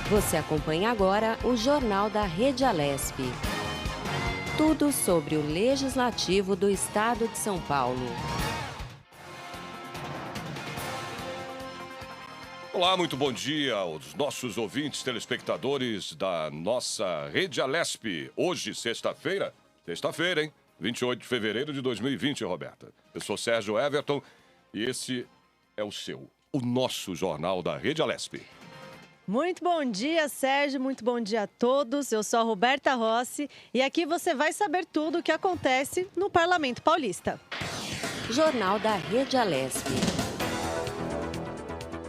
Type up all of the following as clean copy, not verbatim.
Você acompanha agora o Jornal da Rede Alesp. Tudo sobre o Legislativo do Estado de São Paulo. Olá, muito bom dia aos nossos ouvintes, telespectadores da nossa Rede Alesp. Hoje, sexta-feira, hein? 28 de fevereiro de 2020, Roberta. Eu sou Sérgio Everton e esse é o nosso Jornal da Rede Alesp. Muito bom dia, Sérgio. Muito bom dia a todos. Eu sou a Roberta Rossi e aqui você vai saber tudo o que acontece no Parlamento Paulista. Jornal da Rede Alesp.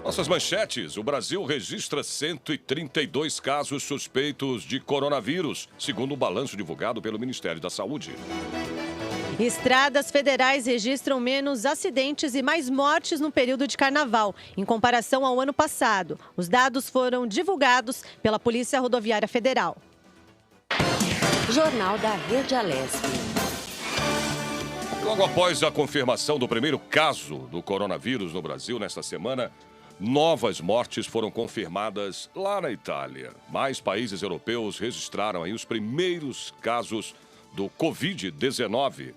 Nossas manchetes: o Brasil registra 132 casos suspeitos de coronavírus, segundo o balanço divulgado pelo Ministério da Saúde. Estradas federais registram menos acidentes e mais mortes no período de carnaval, em comparação ao ano passado. Os dados foram divulgados pela Polícia Rodoviária Federal. Jornal da Rede Alesp. Logo após a confirmação do primeiro caso do coronavírus no Brasil nesta semana, novas mortes foram confirmadas lá na Itália. Mais países europeus registraram aí os primeiros casos do Covid-19.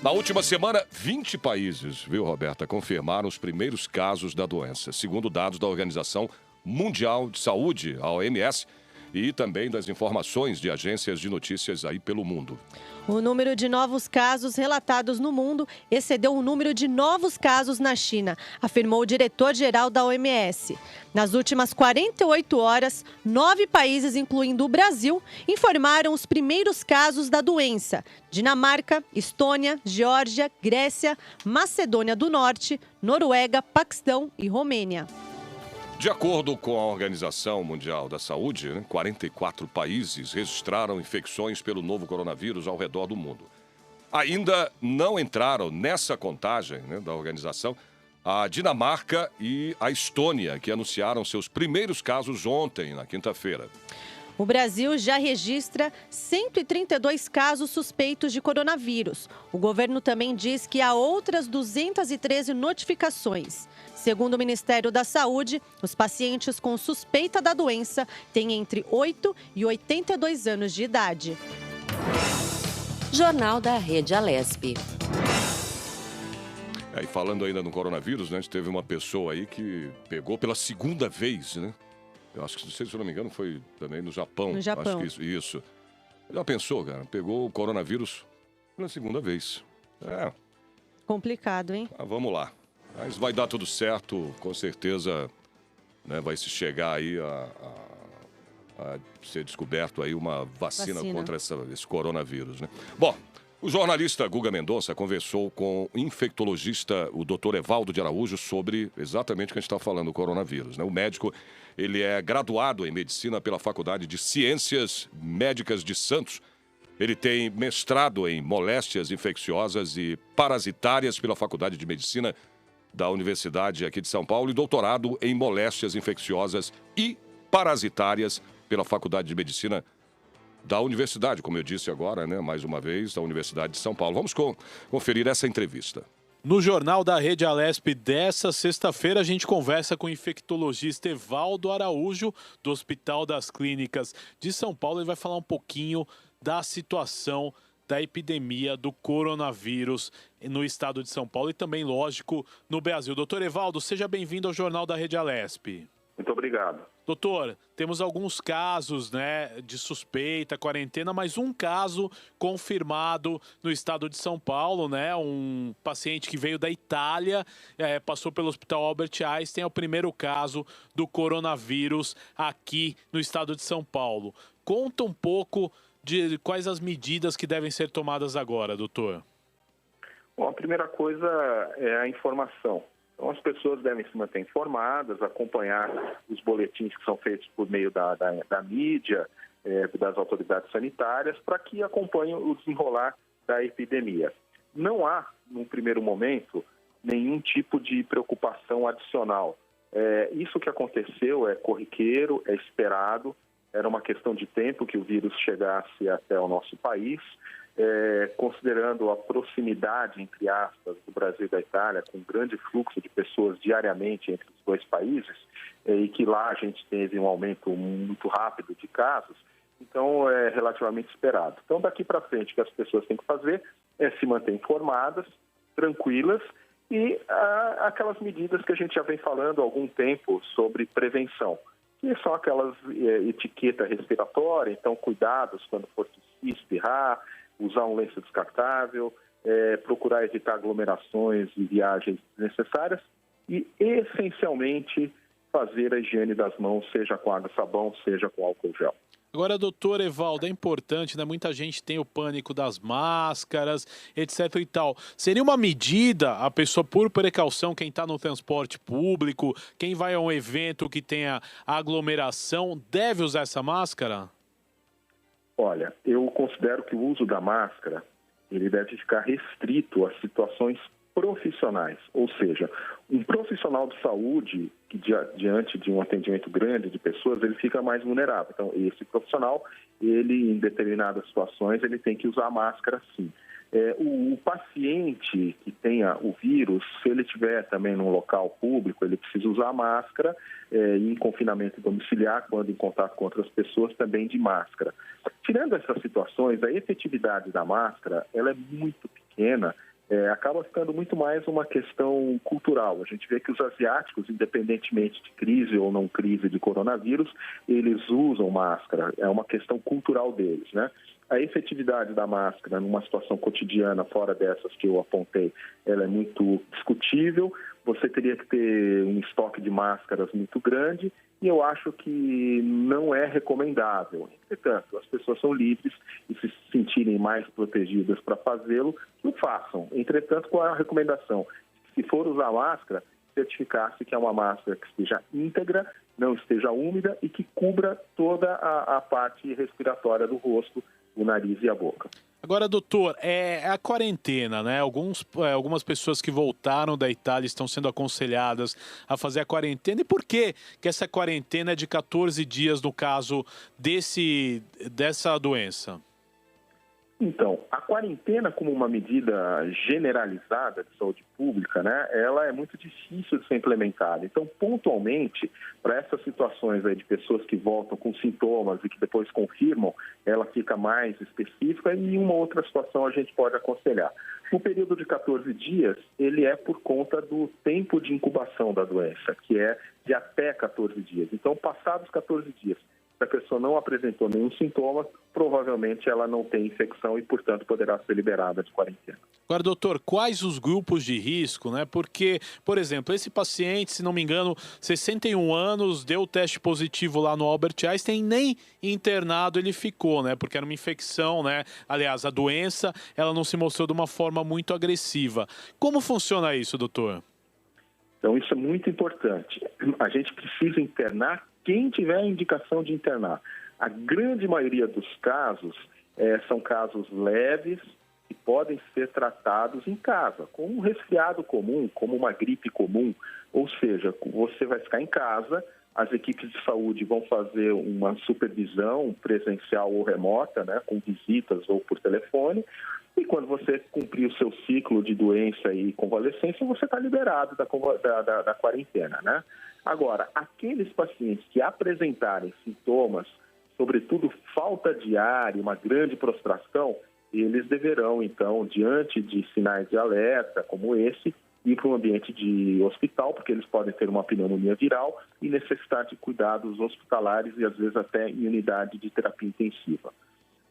Na última semana, 20 países, viu, Roberta, confirmaram os primeiros casos da doença, segundo dados da Organização Mundial de Saúde, a OMS, e também das informações de agências de notícias aí pelo mundo. O número de novos casos relatados no mundo excedeu o número de novos casos na China, afirmou o diretor-geral da OMS. Nas últimas 48 horas, 9 países, incluindo o Brasil, informaram os primeiros casos da doença: Dinamarca, Estônia, Geórgia, Grécia, Macedônia do Norte, Noruega, Paquistão e Romênia. De acordo com a Organização Mundial da Saúde, 44 países registraram infecções pelo novo coronavírus ao redor do mundo. Ainda não entraram nessa contagem da organização a Dinamarca e a Estônia, que anunciaram seus primeiros casos ontem, na quinta-feira. O Brasil já registra 132 casos suspeitos de coronavírus. O governo também diz que há outras 213 notificações. Segundo o Ministério da Saúde, os pacientes com suspeita da doença têm entre 8 e 82 anos de idade. Jornal da Rede Alesp. E falando ainda no coronavírus, a gente teve uma pessoa aí que pegou pela segunda vez, Eu acho que, se eu não me engano, foi também no Japão. No Japão. Acho que isso. Já pensou, cara? Pegou o coronavírus pela segunda vez. Complicado, hein? Vamos lá. Mas vai dar tudo certo, com certeza, vai se chegar aí a ser descoberto aí uma vacina contra esse coronavírus, Bom, o jornalista Guga Mendonça conversou com o infectologista, o Dr. Evaldo de Araújo, sobre exatamente o que a gente está falando, o coronavírus. O médico, ele é graduado em medicina pela Faculdade de Ciências Médicas de Santos. Ele tem mestrado em moléstias infecciosas e parasitárias pela Faculdade de Medicina da Universidade aqui de São Paulo e doutorado em moléstias infecciosas e parasitárias pela Faculdade de Medicina da Universidade, como eu disse agora, mais uma vez, da Universidade de São Paulo. Vamos conferir essa entrevista. No Jornal da Rede Alesp dessa sexta-feira, a gente conversa com o infectologista Evaldo Araújo, do Hospital das Clínicas de São Paulo. Ele vai falar um pouquinho da situação da epidemia do coronavírus no estado de São Paulo e também, lógico, no Brasil. Doutor Evaldo, seja bem-vindo ao Jornal da Rede Alesp. Muito obrigado. Doutor, temos alguns casos de suspeita, quarentena, mas um caso confirmado no estado de São Paulo, um paciente que veio da Itália, passou pelo Hospital Albert Einstein, é o primeiro caso do coronavírus aqui no estado de São Paulo. Conta um pouco de quais as medidas que devem ser tomadas agora, doutor. Bom, a primeira coisa é a informação. Então, as pessoas devem se manter informadas, acompanhar os boletins que são feitos por meio da mídia, das autoridades sanitárias, para que acompanhem o desenrolar da epidemia. Não há, num primeiro momento, nenhum tipo de preocupação adicional. Isso que aconteceu é corriqueiro, é esperado, era uma questão de tempo que o vírus chegasse até o nosso país. considerando a proximidade, entre aspas, do Brasil e da Itália, com um grande fluxo de pessoas diariamente entre os dois países, e que lá a gente teve um aumento muito rápido de casos, então é relativamente esperado. Então, daqui para frente, o que as pessoas têm que fazer é se manter informadas, tranquilas, e aquelas medidas que a gente já vem falando há algum tempo sobre prevenção, que são aquelas etiqueta respiratória, então cuidados quando for tossir, espirrar, usar um lenço descartável, procurar evitar aglomerações e viagens desnecessárias e, essencialmente, fazer a higiene das mãos, seja com água e sabão, seja com álcool gel. Agora, doutor Evaldo, é importante, né? Muita gente tem o pânico das máscaras, etc e tal. Seria uma medida, a pessoa, por precaução, quem está no transporte público, quem vai a um evento que tenha aglomeração, deve usar essa máscara? Olha, eu considero que o uso da máscara, ele deve ficar restrito a situações profissionais, ou seja, um profissional de saúde que diante de um atendimento grande de pessoas, ele fica mais vulnerável. Então, esse profissional, ele em determinadas situações, ele tem que usar máscara sim. O paciente que tenha o vírus, se ele estiver também num local público, ele precisa usar máscara, em confinamento domiciliar, quando em contato com outras pessoas, também de máscara. Tirando essas situações, a efetividade da máscara, ela é muito pequena, acaba ficando muito mais uma questão cultural. A gente vê que os asiáticos, independentemente de crise ou não crise de coronavírus, eles usam máscara. É uma questão cultural deles, né? A efetividade da máscara numa situação cotidiana, fora dessas que eu apontei, ela é muito discutível. Você teria que ter um estoque de máscaras muito grande e eu acho que não é recomendável. Entretanto, as pessoas são livres e se sentirem mais protegidas para fazê-lo, que o façam. Entretanto, qual é a recomendação? Se for usar máscara, certificar-se que é uma máscara que esteja íntegra, não esteja úmida e que cubra toda a parte respiratória do rosto, o nariz e a boca. Agora, doutor, a quarentena, né? Algumas pessoas que voltaram da Itália estão sendo aconselhadas a fazer a quarentena. E por que essa quarentena é de 14 dias no caso dessa doença? Então, a quarentena como uma medida generalizada de saúde pública, né, ela é muito difícil de ser implementada. Então, pontualmente, para essas situações aí de pessoas que voltam com sintomas e que depois confirmam, ela fica mais específica e em uma outra situação a gente pode aconselhar. O período de 14 dias, ele é por conta do tempo de incubação da doença, que é de até 14 dias. Então, passados 14 dias, se a pessoa não apresentou nenhum sintoma, provavelmente ela não tem infecção e, portanto, poderá ser liberada de quarentena. Agora, doutor, quais os grupos de risco, né? Porque, por exemplo, esse paciente, se não me engano, 61 anos, deu teste positivo lá no Albert Einstein, nem internado ele ficou, né? Porque era uma infecção, né? Aliás, a doença, ela não se mostrou de uma forma muito agressiva. Como funciona isso, doutor? Então, isso é muito importante. A gente precisa internar quem tiver a indicação de internar. A grande maioria dos casos são casos leves e podem ser tratados em casa, como um resfriado comum, como uma gripe comum. Ou seja, você vai ficar em casa, as equipes de saúde vão fazer uma supervisão presencial ou remota, né, com visitas ou por telefone, e quando você cumprir o seu ciclo de doença e convalescência, você está liberado da quarentena, né? Agora, aqueles pacientes que apresentarem sintomas, sobretudo falta de ar e uma grande prostração, eles deverão, então, diante de sinais de alerta como esse, ir para um ambiente de hospital, porque eles podem ter uma pneumonia viral e necessitar de cuidados hospitalares e, às vezes, até em unidade de terapia intensiva.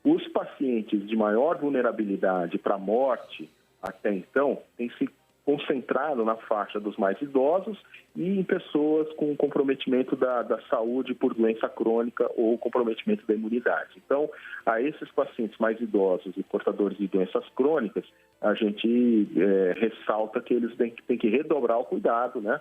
Os pacientes de maior vulnerabilidade para a morte, até então, têm se concentrado na faixa dos mais idosos e em pessoas com comprometimento da saúde por doença crônica ou comprometimento da imunidade. Então, a esses pacientes mais idosos e portadores de doenças crônicas, a gente ressalta que eles têm que redobrar o cuidado, né?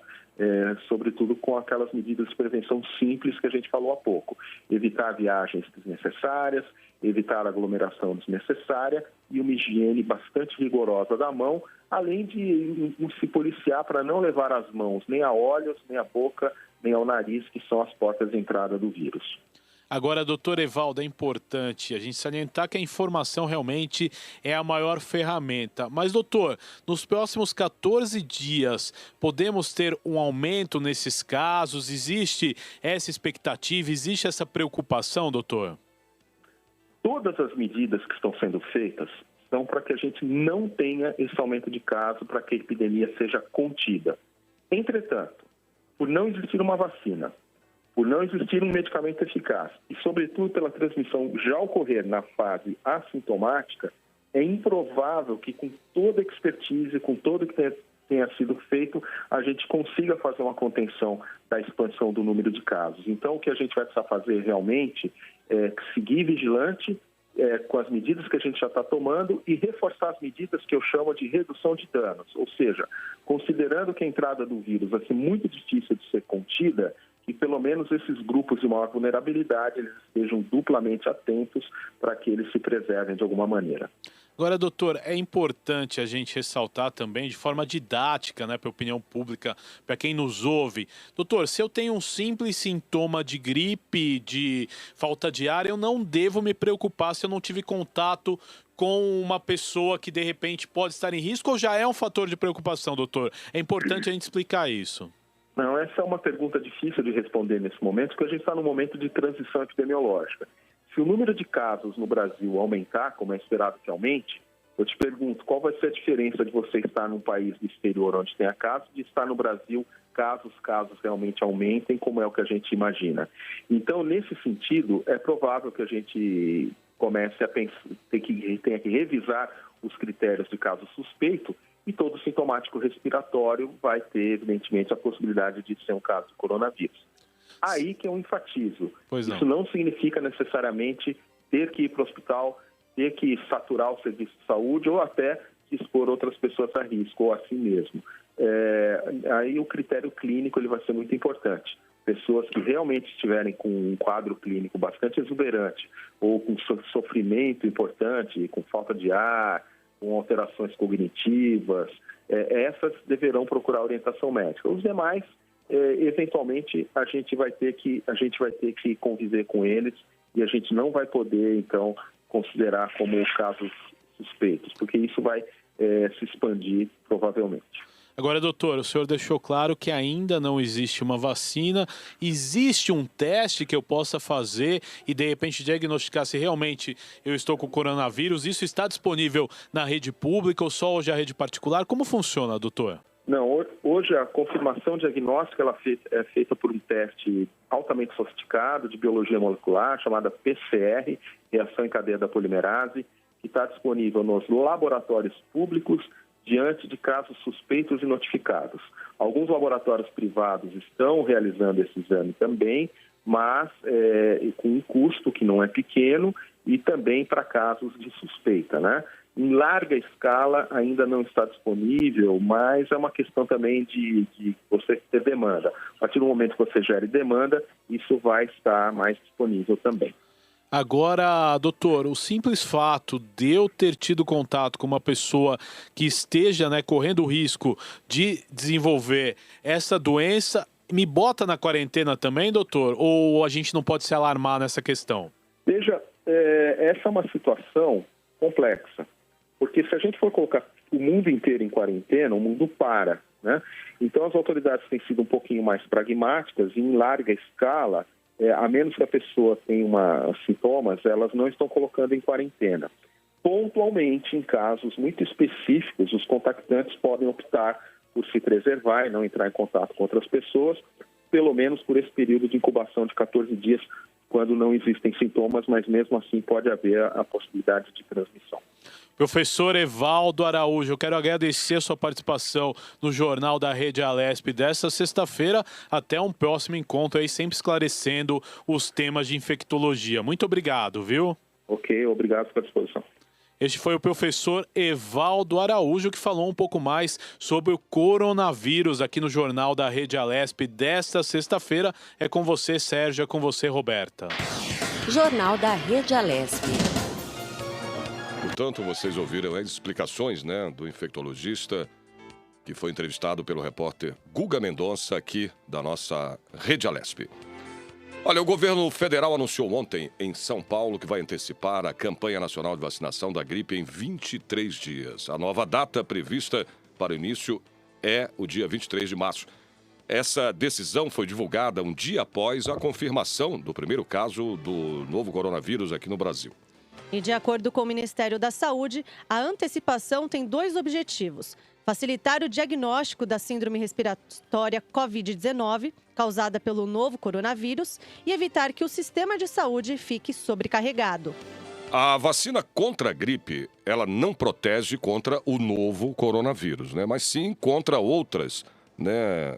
Sobretudo com aquelas medidas de prevenção simples que a gente falou há pouco. Evitar viagens desnecessárias, evitar aglomeração desnecessária e uma higiene bastante rigorosa da mão, além de se policiar para não levar as mãos nem a olhos, nem a boca, nem ao nariz, que são as portas de entrada do vírus. Agora, doutor Evaldo, é importante a gente salientar que a informação realmente é a maior ferramenta. Mas, doutor, nos próximos 14 dias, podemos ter um aumento nesses casos? Existe essa expectativa? Existe essa preocupação, doutor? Todas as medidas que estão sendo feitas são para que a gente não tenha esse aumento de casos, para que a epidemia seja contida. Entretanto, por não existir uma vacina, por não existir um medicamento eficaz e, sobretudo, pela transmissão já ocorrer na fase assintomática, é improvável que, com toda a expertise, com tudo que tenha sido feito, a gente consiga fazer uma contenção da expansão do número de casos. Então, o que a gente vai precisar fazer realmente é seguir vigilante com as medidas que a gente já está tomando e reforçar as medidas que eu chamo de redução de danos. Ou seja, considerando que a entrada do vírus vai ser muito difícil de ser contida, que pelo menos esses grupos de maior vulnerabilidade eles estejam duplamente atentos para que eles se preservem de alguma maneira. Agora, doutor, é importante a gente ressaltar também de forma didática, né, para a opinião pública, para quem nos ouve. Doutor, se eu tenho um simples sintoma de gripe, de falta de ar, eu não devo me preocupar se eu não tive contato com uma pessoa que de repente pode estar em risco, ou já é um fator de preocupação, doutor? É importante a gente explicar isso. Não, essa é uma pergunta difícil de responder nesse momento, porque a gente está num momento de transição epidemiológica. Se o número de casos no Brasil aumentar, como é esperado que aumente, eu te pergunto, qual vai ser a diferença de você estar num país do exterior onde tenha casos e estar no Brasil caso os casos realmente aumentem, como é o que a gente imagina? Então, nesse sentido, é provável que a gente comece a pensar, tenha que revisar os critérios de caso suspeito, e todo sintomático respiratório vai ter, evidentemente, a possibilidade de ser um caso de coronavírus. Aí que eu enfatizo. Isso não significa necessariamente ter que ir para o hospital, ter que saturar o serviço de saúde ou até expor outras pessoas a risco, ou assim mesmo. Aí o critério clínico ele vai ser muito importante. Pessoas que realmente estiverem com um quadro clínico bastante exuberante ou com sofrimento importante, com falta de ar, com alterações cognitivas, essas deverão procurar orientação médica. Os demais, eventualmente, a gente vai ter que conviver com eles e a gente não vai poder, então, considerar como casos suspeitos, porque isso vai se expandir provavelmente. Agora, doutor, o senhor deixou claro que ainda não existe uma vacina. Existe um teste que eu possa fazer e, de repente, diagnosticar se realmente eu estou com coronavírus? Isso está disponível na rede pública ou só hoje a rede particular? Como funciona, doutor? Não, hoje a confirmação diagnóstica ela é feita por um teste altamente sofisticado de biologia molecular, chamada PCR, reação em cadeia da polimerase, que está disponível nos laboratórios públicos, diante de casos suspeitos e notificados. Alguns laboratórios privados estão realizando esse exame também, mas com um custo que não é pequeno e também para casos de suspeita, né? Em larga escala ainda não está disponível, mas é uma questão também de você ter demanda. A partir do momento que você gere demanda, isso vai estar mais disponível também. Agora, doutor, o simples fato de eu ter tido contato com uma pessoa que esteja, né, correndo o risco de desenvolver essa doença, me bota na quarentena também, doutor? Ou a gente não pode se alarmar nessa questão? Veja, essa é uma situação complexa, porque se a gente for colocar o mundo inteiro em quarentena, o mundo para, né? Então as autoridades têm sido um pouquinho mais pragmáticas e em larga escala, a menos que a pessoa tenha sintomas, elas não estão colocando em quarentena. Pontualmente, em casos muito específicos, os contactantes podem optar por se preservar e não entrar em contato com outras pessoas, pelo menos por esse período de incubação de 14 dias, quando não existem sintomas, mas mesmo assim pode haver a possibilidade de transmissão. Professor Evaldo Araújo, eu quero agradecer a sua participação no Jornal da Rede Alesp desta sexta-feira. Até um próximo encontro aí, sempre esclarecendo os temas de infectologia. Muito obrigado, viu? Ok, obrigado pela disposição. Este foi o professor Evaldo Araújo, que falou um pouco mais sobre o coronavírus aqui no Jornal da Rede Alesp desta sexta-feira. É com você, Sérgio, é com você, Roberta. Jornal da Rede Alesp. Portanto, vocês ouviram as explicações, né, do infectologista que foi entrevistado pelo repórter Guga Mendonça aqui da nossa Rede Alesp. Olha, o governo federal anunciou ontem em São Paulo que vai antecipar a campanha nacional de vacinação da gripe em 23 dias. A nova data prevista para o início é o dia 23 de março. Essa decisão foi divulgada um dia após a confirmação do primeiro caso do novo coronavírus aqui no Brasil. E de acordo com o Ministério da Saúde, a antecipação tem 2 objetivos: facilitar o diagnóstico da síndrome respiratória Covid-19, causada pelo novo coronavírus, e evitar que o sistema de saúde fique sobrecarregado. A vacina contra a gripe, ela não protege contra o novo coronavírus, né? Mas sim contra outras, né?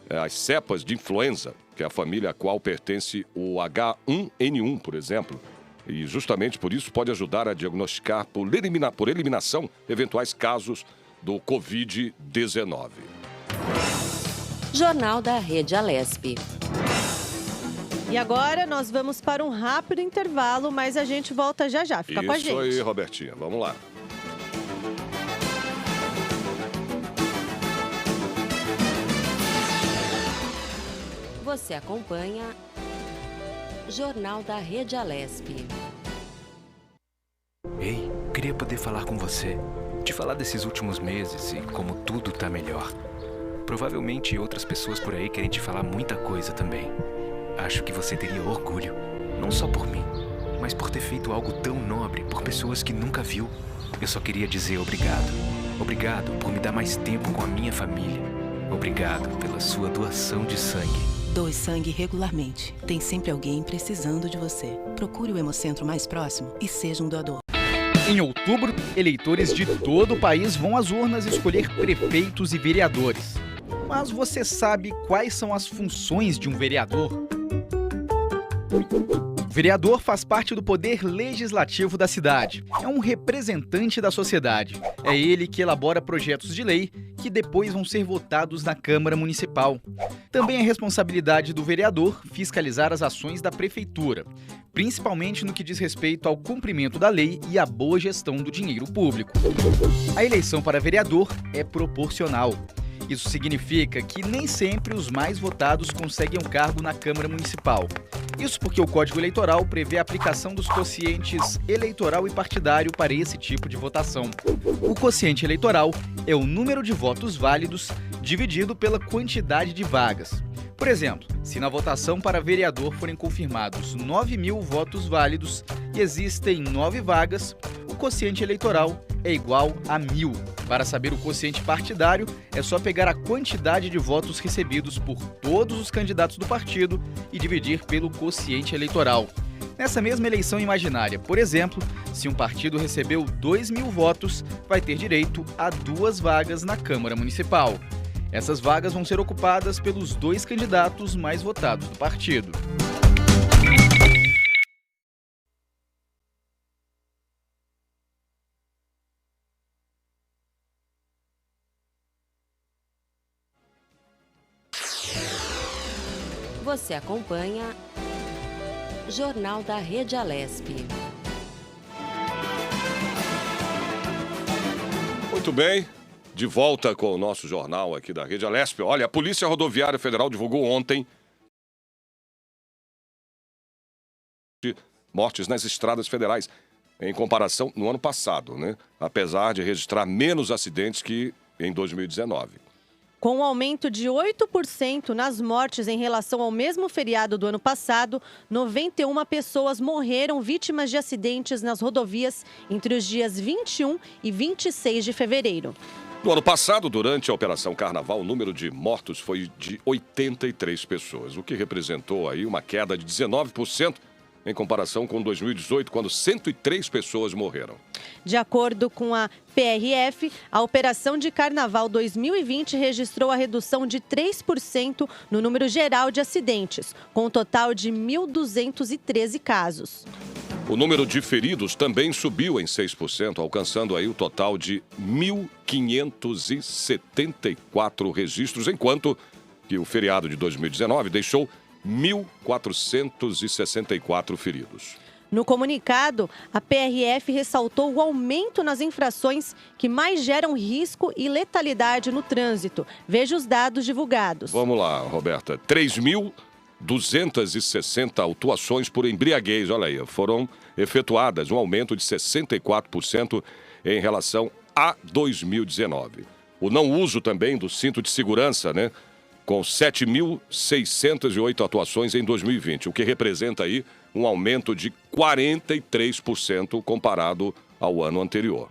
As cepas de influenza, que é a família a qual pertence o H1N1, por exemplo. E justamente por isso pode ajudar a diagnosticar por eliminação eventuais casos do Covid-19. Jornal da Rede Alesp. E agora nós vamos para um rápido intervalo, mas a gente volta já já. Fica com a gente. Isso aí, Robertinha. Vamos lá. Você acompanha Jornal da Rede Alesp. Ei, queria poder falar com você. Te falar desses últimos meses e como tudo tá melhor. Provavelmente outras pessoas por aí querem te falar muita coisa também. Acho que você teria orgulho, não só por mim, mas por ter feito algo tão nobre por pessoas que nunca viu. Eu só queria dizer obrigado. Obrigado por me dar mais tempo com a minha família. Obrigado pela sua doação de sangue. Doe sangue regularmente. Tem sempre alguém precisando de você. Procure o Hemocentro mais próximo e seja um doador. Em outubro, eleitores de todo o país vão às urnas escolher prefeitos e vereadores. Mas você sabe quais são as funções de um vereador? O vereador faz parte do poder legislativo da cidade. É um representante da sociedade. É ele que elabora projetos de lei que depois vão ser votados na Câmara Municipal. Também é responsabilidade do vereador fiscalizar as ações da prefeitura, principalmente no que diz respeito ao cumprimento da lei e à boa gestão do dinheiro público. A eleição para vereador é proporcional. Isso significa que nem sempre os mais votados conseguem um cargo na Câmara Municipal. Isso porque o Código Eleitoral prevê a aplicação dos quocientes eleitoral e partidário para esse tipo de votação. O quociente eleitoral é o número de votos válidos dividido pela quantidade de vagas. Por exemplo, se na votação para vereador forem confirmados 9.000 votos válidos e existem 9 vagas, o quociente eleitoral é igual a 1.000. Para saber o quociente partidário, é só pegar a quantidade de votos recebidos por todos os candidatos do partido e dividir pelo quociente eleitoral. Nessa mesma eleição imaginária, por exemplo, se um partido recebeu 2.000 votos, vai ter direito a 2 vagas na Câmara Municipal. Essas vagas vão ser ocupadas pelos 2 candidatos mais votados do partido. Você acompanha Jornal da Rede Alesp. Muito bem, de volta com o nosso jornal aqui da Rede Alesp. Olha, a Polícia Rodoviária Federal divulgou ontem mortes nas estradas federais, em comparação no ano passado, né? Apesar de registrar menos acidentes que em 2019. Com um aumento de 8% nas mortes em relação ao mesmo feriado do ano passado, 91 pessoas morreram vítimas de acidentes nas rodovias entre os dias 21 e 26 de fevereiro. No ano passado, durante a Operação Carnaval, o número de mortos foi de 83 pessoas, o que representou aí uma queda de 19% em comparação com 2018, quando 103 pessoas morreram. De acordo com a PRF, a Operação de Carnaval 2020 registrou a redução de 3% no número geral de acidentes, com um total de 1.213 casos. O número de feridos também subiu em 6%, alcançando aí o total de 1.574 registros, enquanto que o feriado de 2019 deixou 1.464 feridos. No comunicado, a PRF ressaltou o aumento nas infrações que mais geram risco e letalidade no trânsito. Veja os dados divulgados. Vamos lá, Roberta. 260 autuações por embriaguez, olha aí, foram efetuadas, um aumento de 64% em relação a 2019. O não uso também do cinto de segurança, né, com 7.608 atuações em 2020, o que representa aí um aumento de 43% comparado ao ano anterior.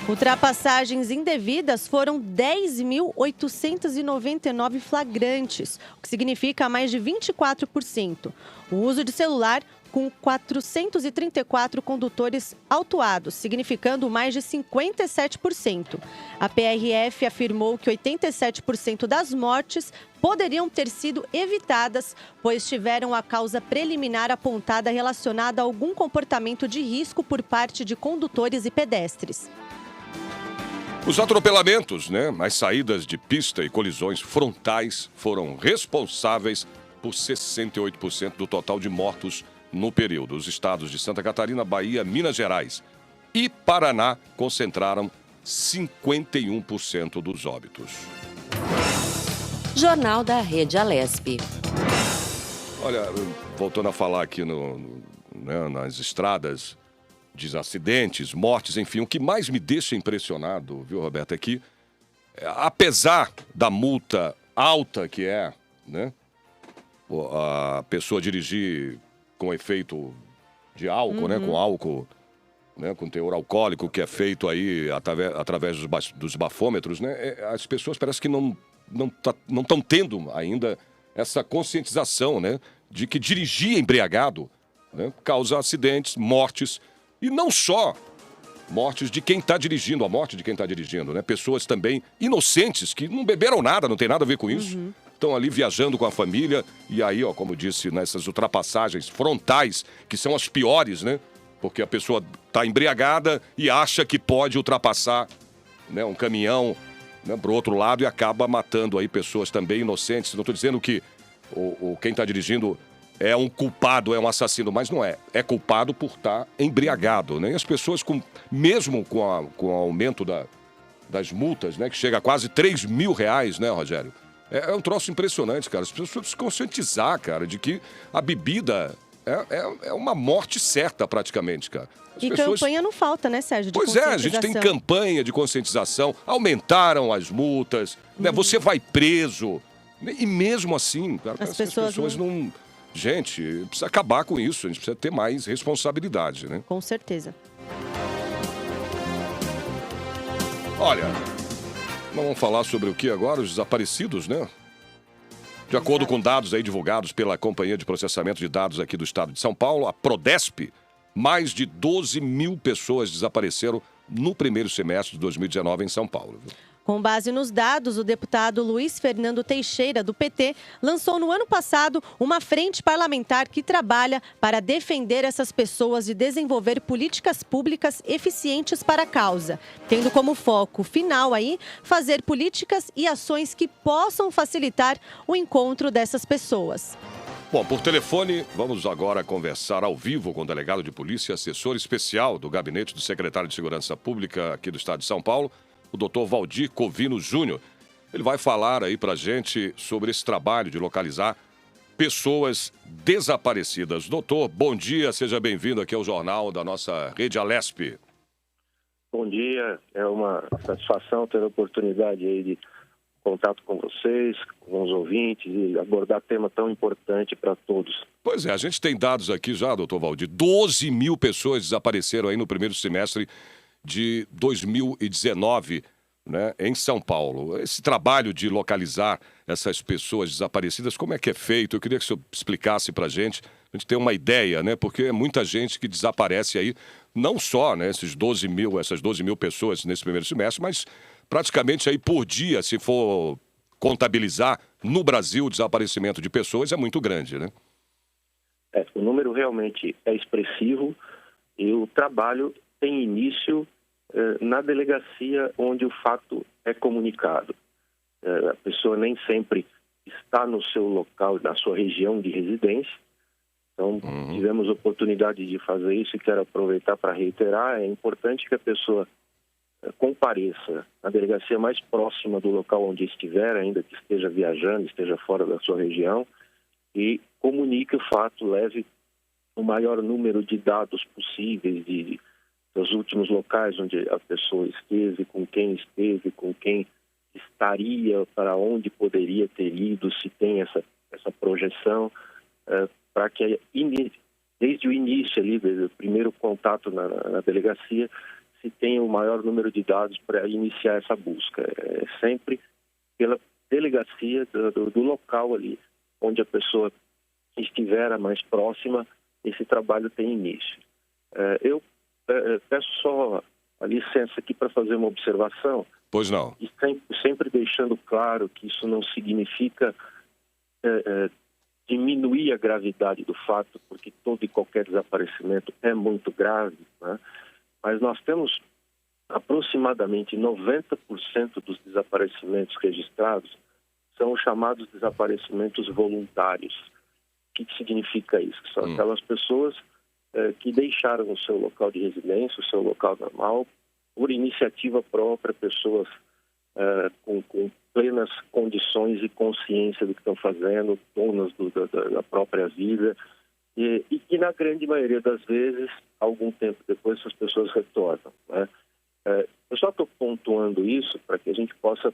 Ultrapassagens indevidas foram 10.899 flagrantes, o que significa mais de 24%. O uso de celular com 434 condutores autuados, significando mais de 57%. A PRF afirmou que 87% das mortes poderiam ter sido evitadas, pois tiveram a causa preliminar apontada relacionada a algum comportamento de risco por parte de condutores e pedestres. Os atropelamentos, né, as saídas de pista e colisões frontais foram responsáveis por 68% do total de mortos no período. Os estados de Santa Catarina, Bahia, Minas Gerais e Paraná concentraram 51% dos óbitos. Jornal da Rede Alesp. Olha, voltando a falar aqui nas estradas de acidentes, mortes, enfim, o que mais me deixa impressionado, viu, Roberto, é que, apesar da multa alta que é, né, a pessoa dirigir com efeito de álcool, né, com álcool, né, com teor alcoólico, que é feito aí através dos bafômetros, né, as pessoas parece que não estão tendo ainda essa conscientização, né, de que dirigir embriagado, né, causa acidentes, mortes. E não só mortes de quem está dirigindo, a morte de quem está dirigindo, né? Pessoas também inocentes que não beberam nada, não tem nada a ver com isso. Estão ali viajando com a família e aí, ó, como disse, nessas ultrapassagens frontais, que são as piores, né? Porque a pessoa está embriagada e acha que pode ultrapassar, né, um caminhão, né, para o outro lado e acaba matando aí pessoas também inocentes. Não estou dizendo que quem está dirigindo é um culpado, é um assassino, mas não é. É culpado por estar embriagado, né? E as pessoas, mesmo com o aumento das multas, né, que chega a quase R$3.000, né, Rogério? É um troço impressionante, cara. As pessoas precisam se conscientizar, cara, de que a bebida é uma morte certa, praticamente, cara. Campanha não falta, né, Sérgio? Pois é, a gente tem campanha de conscientização, aumentaram as multas, né? Você vai preso. E mesmo assim, cara, as pessoas não... Gente, precisa acabar com isso, a gente precisa ter mais responsabilidade, né? Com certeza. Olha, vamos falar sobre o que agora? Os desaparecidos, né? De acordo com dados aí divulgados pela Companhia de Processamento de Dados aqui do estado de São Paulo, a Prodesp, mais de 12.000 pessoas desapareceram no primeiro semestre de 2019 em São Paulo. Com base nos dados, o deputado Luiz Fernando Teixeira, do PT, lançou no ano passado uma frente parlamentar que trabalha para defender essas pessoas e desenvolver políticas públicas eficientes para a causa, tendo como foco final aí fazer políticas e ações que possam facilitar o encontro dessas pessoas. Bom, por telefone, vamos agora conversar ao vivo com o delegado de polícia, assessor especial do gabinete do secretário de Segurança Pública aqui do estado de São Paulo, o doutor Valdir Covino Júnior. Ele vai falar aí pra gente sobre esse trabalho de localizar pessoas desaparecidas. Doutor, bom dia, seja bem-vindo aqui ao jornal da nossa Rede Alesp. Bom dia, é uma satisfação ter a oportunidade aí de contato com vocês, com os ouvintes e abordar tema tão importante para todos. Pois é, a gente tem dados aqui já, doutor Valdir, 12.000 pessoas desapareceram aí no primeiro semestre de 2019, né, em São Paulo. Esse trabalho de localizar essas pessoas desaparecidas, como é que é feito? Eu queria que o senhor explicasse para a gente ter uma ideia, né? Porque é muita gente que desaparece aí, não só, né, essas 12.000 pessoas nesse primeiro semestre, mas praticamente aí por dia, se for contabilizar no Brasil, o desaparecimento de pessoas é muito grande, né? O número realmente é expressivo e o trabalho tem início na delegacia onde o fato é comunicado. A pessoa nem sempre está no seu local, na sua região de residência. Então, tivemos oportunidade de fazer isso e quero aproveitar para reiterar. É importante que a pessoa compareça na delegacia mais próxima do local onde estiver, ainda que esteja viajando, esteja fora da sua região, e comunique o fato, leve o maior número de dados possíveis dos últimos locais onde a pessoa esteve, com quem estaria, para onde poderia ter ido, se tem essa projeção, para que desde o início ali, desde o primeiro contato na delegacia, se tenha o maior número de dados para iniciar essa busca. Sempre pela delegacia do local ali, onde a pessoa estiver mais próxima, esse trabalho tem início. Eu peço só a licença aqui para fazer uma observação. Pois não. E sempre deixando claro que isso não significa diminuir a gravidade do fato, porque todo e qualquer desaparecimento é muito grave, né? Mas nós temos aproximadamente 90% dos desaparecimentos registrados são os chamados desaparecimentos voluntários. O que significa isso? São aquelas pessoas que deixaram o seu local de residência, o seu local normal, por iniciativa própria, pessoas com plenas condições e consciência do que estão fazendo, donas da própria vida, e que na grande maioria das vezes, algum tempo depois, essas pessoas retornam, né? Eu só estou pontuando isso para que a gente possa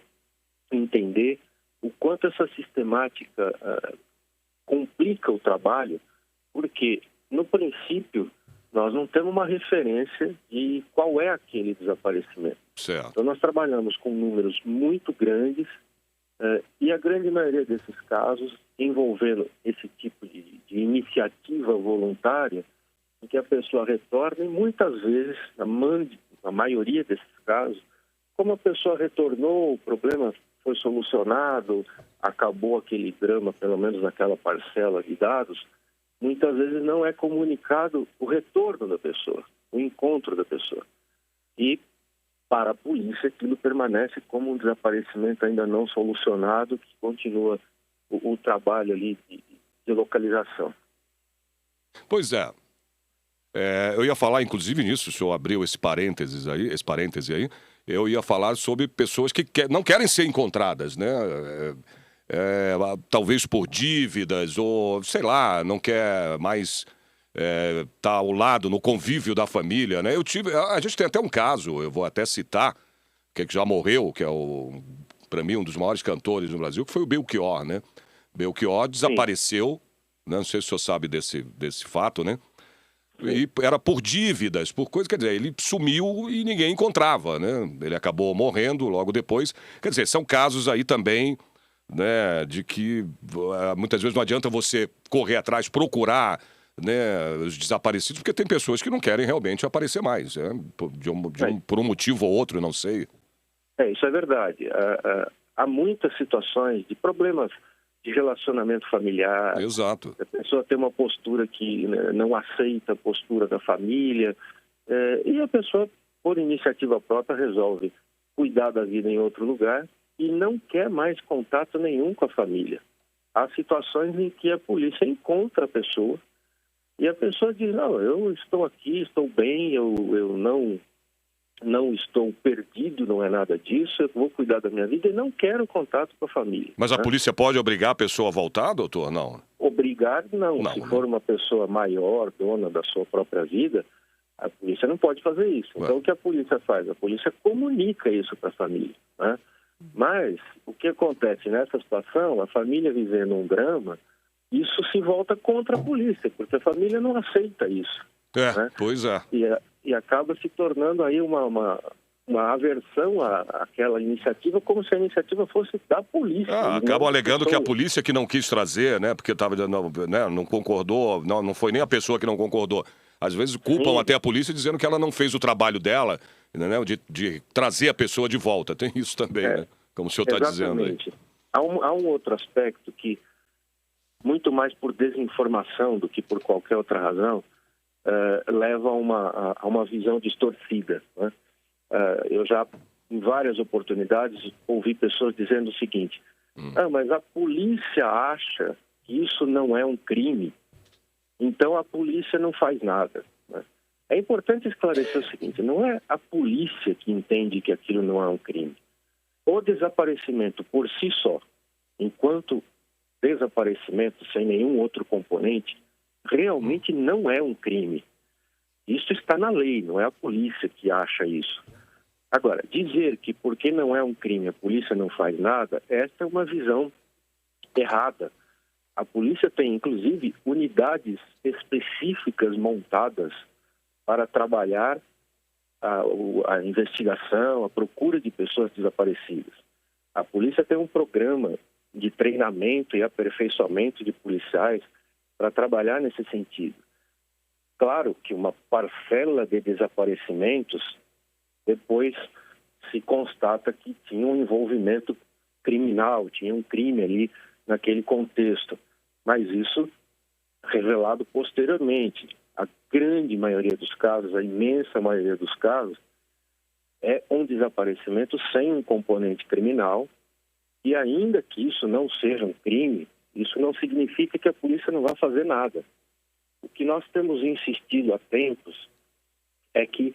entender o quanto essa sistemática complica o trabalho, porque, no princípio, nós não temos uma referência de qual é aquele desaparecimento. Certo. Então, nós trabalhamos com números muito grandes e a grande maioria desses casos envolvendo esse tipo de iniciativa voluntária, em que a pessoa retorna e muitas vezes, na maioria desses casos, como a pessoa retornou, o problema foi solucionado, acabou aquele drama, pelo menos naquela parcela de dados, muitas vezes não é comunicado o retorno da pessoa, o encontro da pessoa. E, para a polícia, aquilo permanece como um desaparecimento ainda não solucionado, que continua o trabalho ali de localização. Pois é. Eu ia falar, inclusive, nisso, o senhor abriu esse parêntese aí, eu ia falar sobre pessoas que não querem ser encontradas, né? Talvez por dívidas ou, sei lá, não quer mais estar ao lado, no convívio da família, né? A gente tem até um caso, eu vou até citar, que já morreu, que é, para mim, um dos maiores cantores no Brasil, que foi o Belchior, né? Belchior desapareceu, né? Não sei se o senhor sabe desse fato, né? E era por dívidas, por coisas, quer dizer, ele sumiu e ninguém encontrava, né? Ele acabou morrendo logo depois. Quer dizer, são casos aí também, né, de que muitas vezes não adianta você correr atrás, procurar, né, os desaparecidos, porque tem pessoas que não querem realmente aparecer mais, né? Por um motivo ou outro, não sei. Isso é verdade. Há muitas situações de problemas de relacionamento familiar. Exato. A pessoa tem uma postura que não aceita a postura da família, e a pessoa, por iniciativa própria, resolve cuidar da vida em outro lugar e não quer mais contato nenhum com a família. Há situações em que a polícia encontra a pessoa e a pessoa diz: não, eu estou aqui, estou bem, eu não estou perdido, não é nada disso, eu vou cuidar da minha vida e não quero contato com a família. Mas a polícia pode obrigar a pessoa a voltar, doutor? Não. Obrigar, não. Se for uma pessoa maior, dona da sua própria vida, a polícia não pode fazer isso. Então, o que a polícia faz? A polícia comunica isso para a família, né? Mas, o que acontece nessa situação, a família vivendo um drama, isso se volta contra a polícia, porque a família não aceita isso. Né? Pois é. E acaba se tornando aí uma aversão àquela iniciativa, como se a iniciativa fosse da polícia. Acabam alegando que a polícia que não quis trazer, né? Porque não concordou, não foi nem a pessoa que não concordou. Às vezes culpam até a polícia dizendo que ela não fez o trabalho dela, né? De trazer a pessoa de volta. Tem isso também, né? Como o senhor está dizendo aí. Há um outro aspecto que, muito mais por desinformação do que por qualquer outra razão, leva a uma visão distorcida, né? Eu já, em várias oportunidades, ouvi pessoas dizendo o seguinte: mas a polícia acha que isso não é um crime, então a polícia não faz nada, né? É importante esclarecer o seguinte: não é a polícia que entende que aquilo não é um crime. O desaparecimento por si só, enquanto desaparecimento sem nenhum outro componente realmente não é um crime. Isso está na lei, não é a polícia que acha isso. Agora, dizer que porque não é um crime a polícia não faz nada, essa é uma visão errada. A polícia tem, inclusive, unidades específicas montadas para trabalhar a investigação, a procura de pessoas desaparecidas. A polícia tem um programa de treinamento e aperfeiçoamento de policiais para trabalhar nesse sentido. Claro que uma parcela de desaparecimentos, depois se constata que tinha um envolvimento criminal, tinha um crime ali naquele contexto. Mas isso revelado posteriormente. A grande maioria dos casos, a imensa maioria dos casos, é um desaparecimento sem um componente criminal. E ainda que isso não seja um crime, isso não significa que a polícia não vai fazer nada. O que nós temos insistido há tempos é que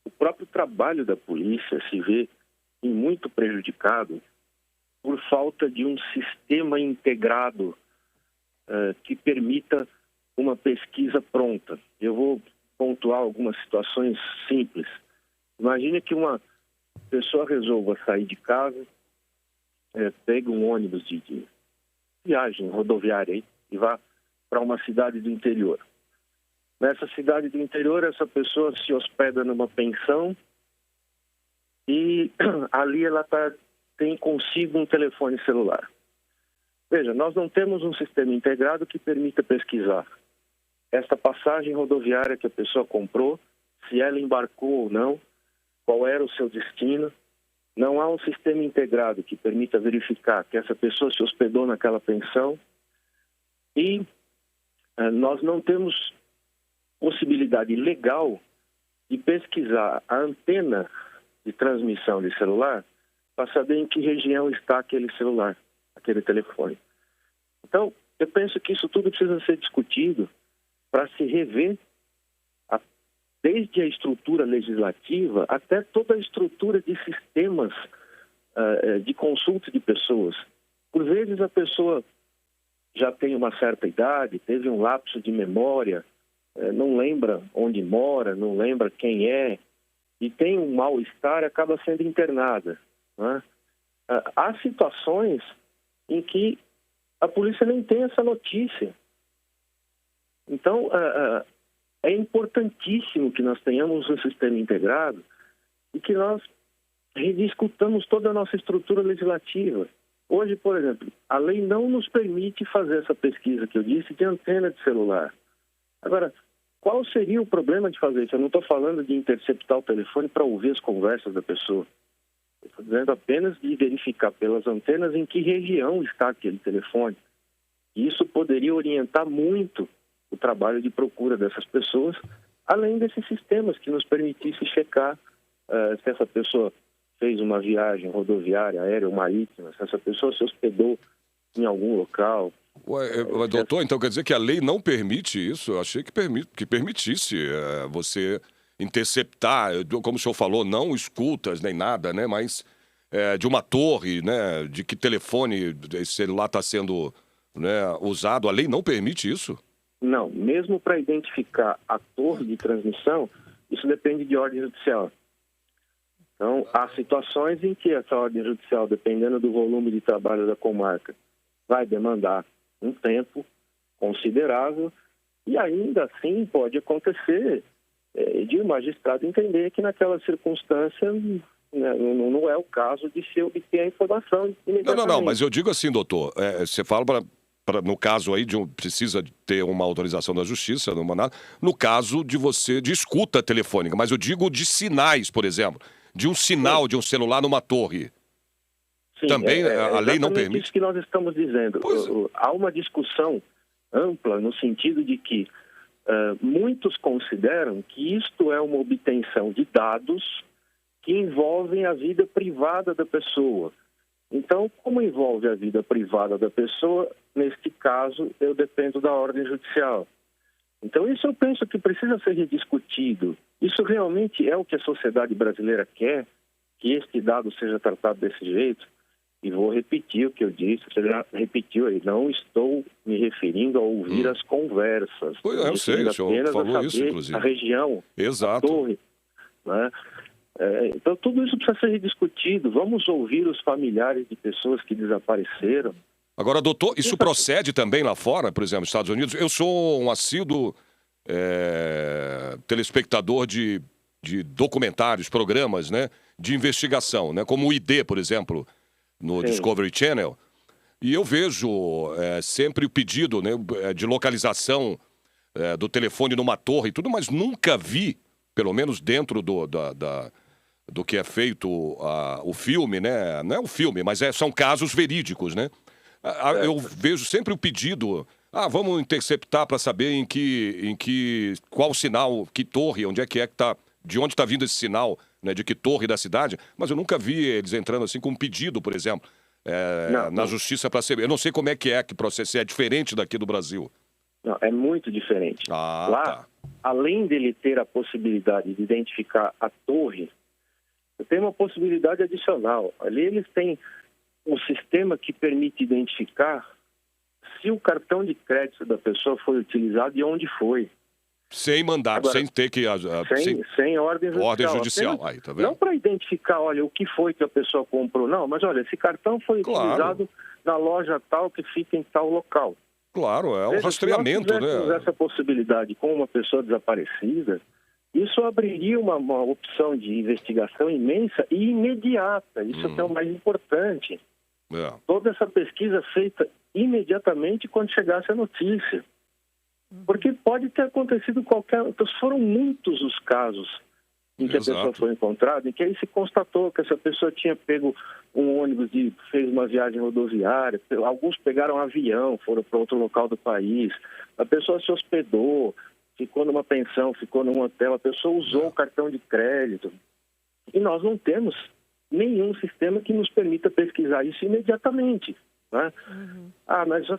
o próprio trabalho da polícia se vê muito prejudicado por falta de um sistema integrado que permita uma pesquisa pronta. Eu vou pontuar algumas situações simples. Imagine que uma pessoa resolva sair de casa, pega um ônibus de viagem rodoviária aí, e vá para uma cidade do interior. Nessa cidade do interior, essa pessoa se hospeda numa pensão e ali ela tem consigo um telefone celular. Veja, nós não temos um sistema integrado que permita pesquisar esta passagem rodoviária que a pessoa comprou, se ela embarcou ou não, qual era o seu destino. Não há um sistema integrado que permita verificar que essa pessoa se hospedou naquela pensão e nós não temos possibilidade legal de pesquisar a antena de transmissão de celular para saber em que região está aquele celular, aquele telefone. Então, eu penso que isso tudo precisa ser discutido para se rever desde a estrutura legislativa até toda a estrutura de sistemas de consulta de pessoas. Por vezes a pessoa já tem uma certa idade, teve um lapso de memória, não lembra onde mora, não lembra quem é, e tem um mal-estar e acaba sendo internada, né? Há situações em que a polícia nem tem essa notícia. Então, é importantíssimo que nós tenhamos um sistema integrado e que nós rediscutamos toda a nossa estrutura legislativa. Hoje, por exemplo, a lei não nos permite fazer essa pesquisa que eu disse de antena de celular. Agora, qual seria o problema de fazer isso? Eu não estou falando de interceptar o telefone para ouvir as conversas da pessoa. Estou dizendo apenas de verificar pelas antenas em que região está aquele telefone. Isso poderia orientar muito o trabalho de procura dessas pessoas, além desses sistemas que nos permitissem checar se essa pessoa fez uma viagem rodoviária, aérea ou marítima, se essa pessoa se hospedou em algum local. Doutor, então quer dizer que a lei não permite isso? Eu achei que permitisse você interceptar, como o senhor falou, não escutas nem nada, né? Mas de uma torre, né? De que telefone esse celular está sendo, né, usado. A lei não permite isso? Não, mesmo para identificar a torre de transmissão, isso depende de ordem judicial. Então, há situações em que essa ordem judicial, dependendo do volume de trabalho da comarca, vai demandar um tempo considerável e ainda assim pode acontecer de o magistrado entender que naquela circunstância, né, não é o caso de se obter a informação imediatamente. Não, mas eu digo assim, doutor, você fala no caso aí precisa ter uma autorização da justiça, não nada. No caso de escuta telefônica, mas eu digo de sinais, por exemplo, de um sinal de um celular numa torre. Sim, também a lei não permite. Isso que nós estamos dizendo. Há uma discussão ampla no sentido de que muitos consideram que isto é uma obtenção de dados que envolvem a vida privada da pessoa. Então, como envolve a vida privada da pessoa, neste caso, eu dependo da ordem judicial. Então, isso eu penso que precisa ser rediscutido. Isso realmente é o que a sociedade brasileira quer, que este dado seja tratado desse jeito. E vou repetir o que eu disse, você já repetiu aí, não estou me referindo a ouvir as conversas. Eu sei, o senhor falou isso, inclusive. A região, exato. A torre, né? Então, tudo isso precisa ser discutido. Vamos ouvir os familiares de pessoas que desapareceram. Agora, doutor, isso procede também lá fora, por exemplo, nos Estados Unidos? Eu sou um assíduo telespectador de documentários, programas, né, de investigação, né, como o ID, por exemplo, no Sim. Discovery Channel. E eu vejo sempre o pedido, né, de localização do telefone numa torre e tudo, mas nunca vi, pelo menos dentro do que é feito o filme, né? Não é um filme, mas são casos verídicos, né? Eu vejo sempre o pedido, vamos interceptar para saber qual sinal, que torre, onde é que tá, de onde está vindo esse sinal, né? De que torre da cidade, mas eu nunca vi eles entrando assim com um pedido, por exemplo, na justiça para saber. Eu não sei como é que processo, é diferente daqui do Brasil. Não, é muito diferente. Lá, além dele ter a possibilidade de identificar a torre, tem uma possibilidade adicional. Ali eles têm um sistema que permite identificar se o cartão de crédito da pessoa foi utilizado e onde foi. Sem mandado, sem ter que... Sem ordem judicial. Aí, tá vendo? Não para identificar, olha, o que foi que a pessoa comprou, não. Mas, olha, esse cartão foi utilizado na loja tal que fica em tal local. Claro, é um rastreamento, né? Se nós tivéssemos essa possibilidade com uma pessoa desaparecida, isso abriria uma opção de investigação imensa e imediata. Isso é o mais importante. Toda essa pesquisa feita imediatamente quando chegasse a notícia. Porque pode ter acontecido Então, foram muitos os casos em que a pessoa foi encontrada, em que aí se constatou que essa pessoa tinha pego um ônibus e fez uma viagem rodoviária, alguns pegaram avião, foram para outro local do país, a pessoa se hospedou, ficou numa pensão, ficou num hotel, a pessoa usou o cartão de crédito. E nós não temos nenhum sistema que nos permita pesquisar isso imediatamente, né? Mas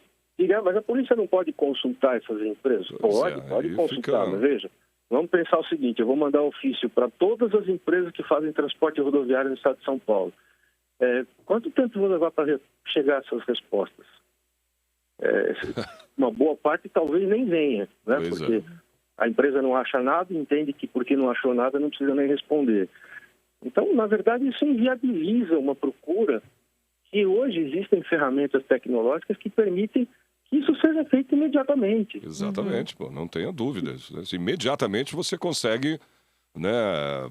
a polícia não pode consultar essas empresas? Pode consultar, mas veja, vamos pensar o seguinte, eu vou mandar ofício para todas as empresas que fazem transporte rodoviário no estado de São Paulo. Quanto tempo vou levar para chegar a essas respostas? Uma boa parte talvez nem venha, né? Porque a empresa não acha nada e entende que porque não achou nada não precisa nem responder. Então, na verdade, isso inviabiliza uma procura que hoje existem ferramentas tecnológicas que permitem que isso seja feito imediatamente. Exatamente, não tenha dúvidas. Imediatamente você consegue, né,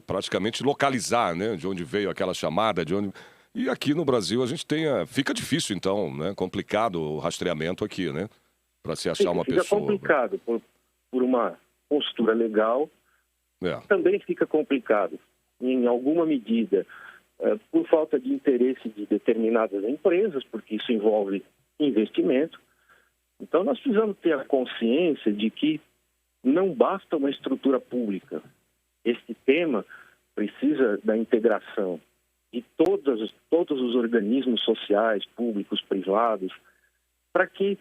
praticamente localizar, né, de onde veio aquela chamada, de onde... E aqui no Brasil a gente fica difícil, então, né, complicado o rastreamento aqui, né, para se achar uma pessoa. Fica complicado por uma postura legal, também fica complicado, em alguma medida, por falta de interesse de determinadas empresas, porque isso envolve investimento. Então, nós precisamos ter a consciência de que não basta uma estrutura pública. Este tema precisa da integração de todos os organismos sociais, públicos, privados, para que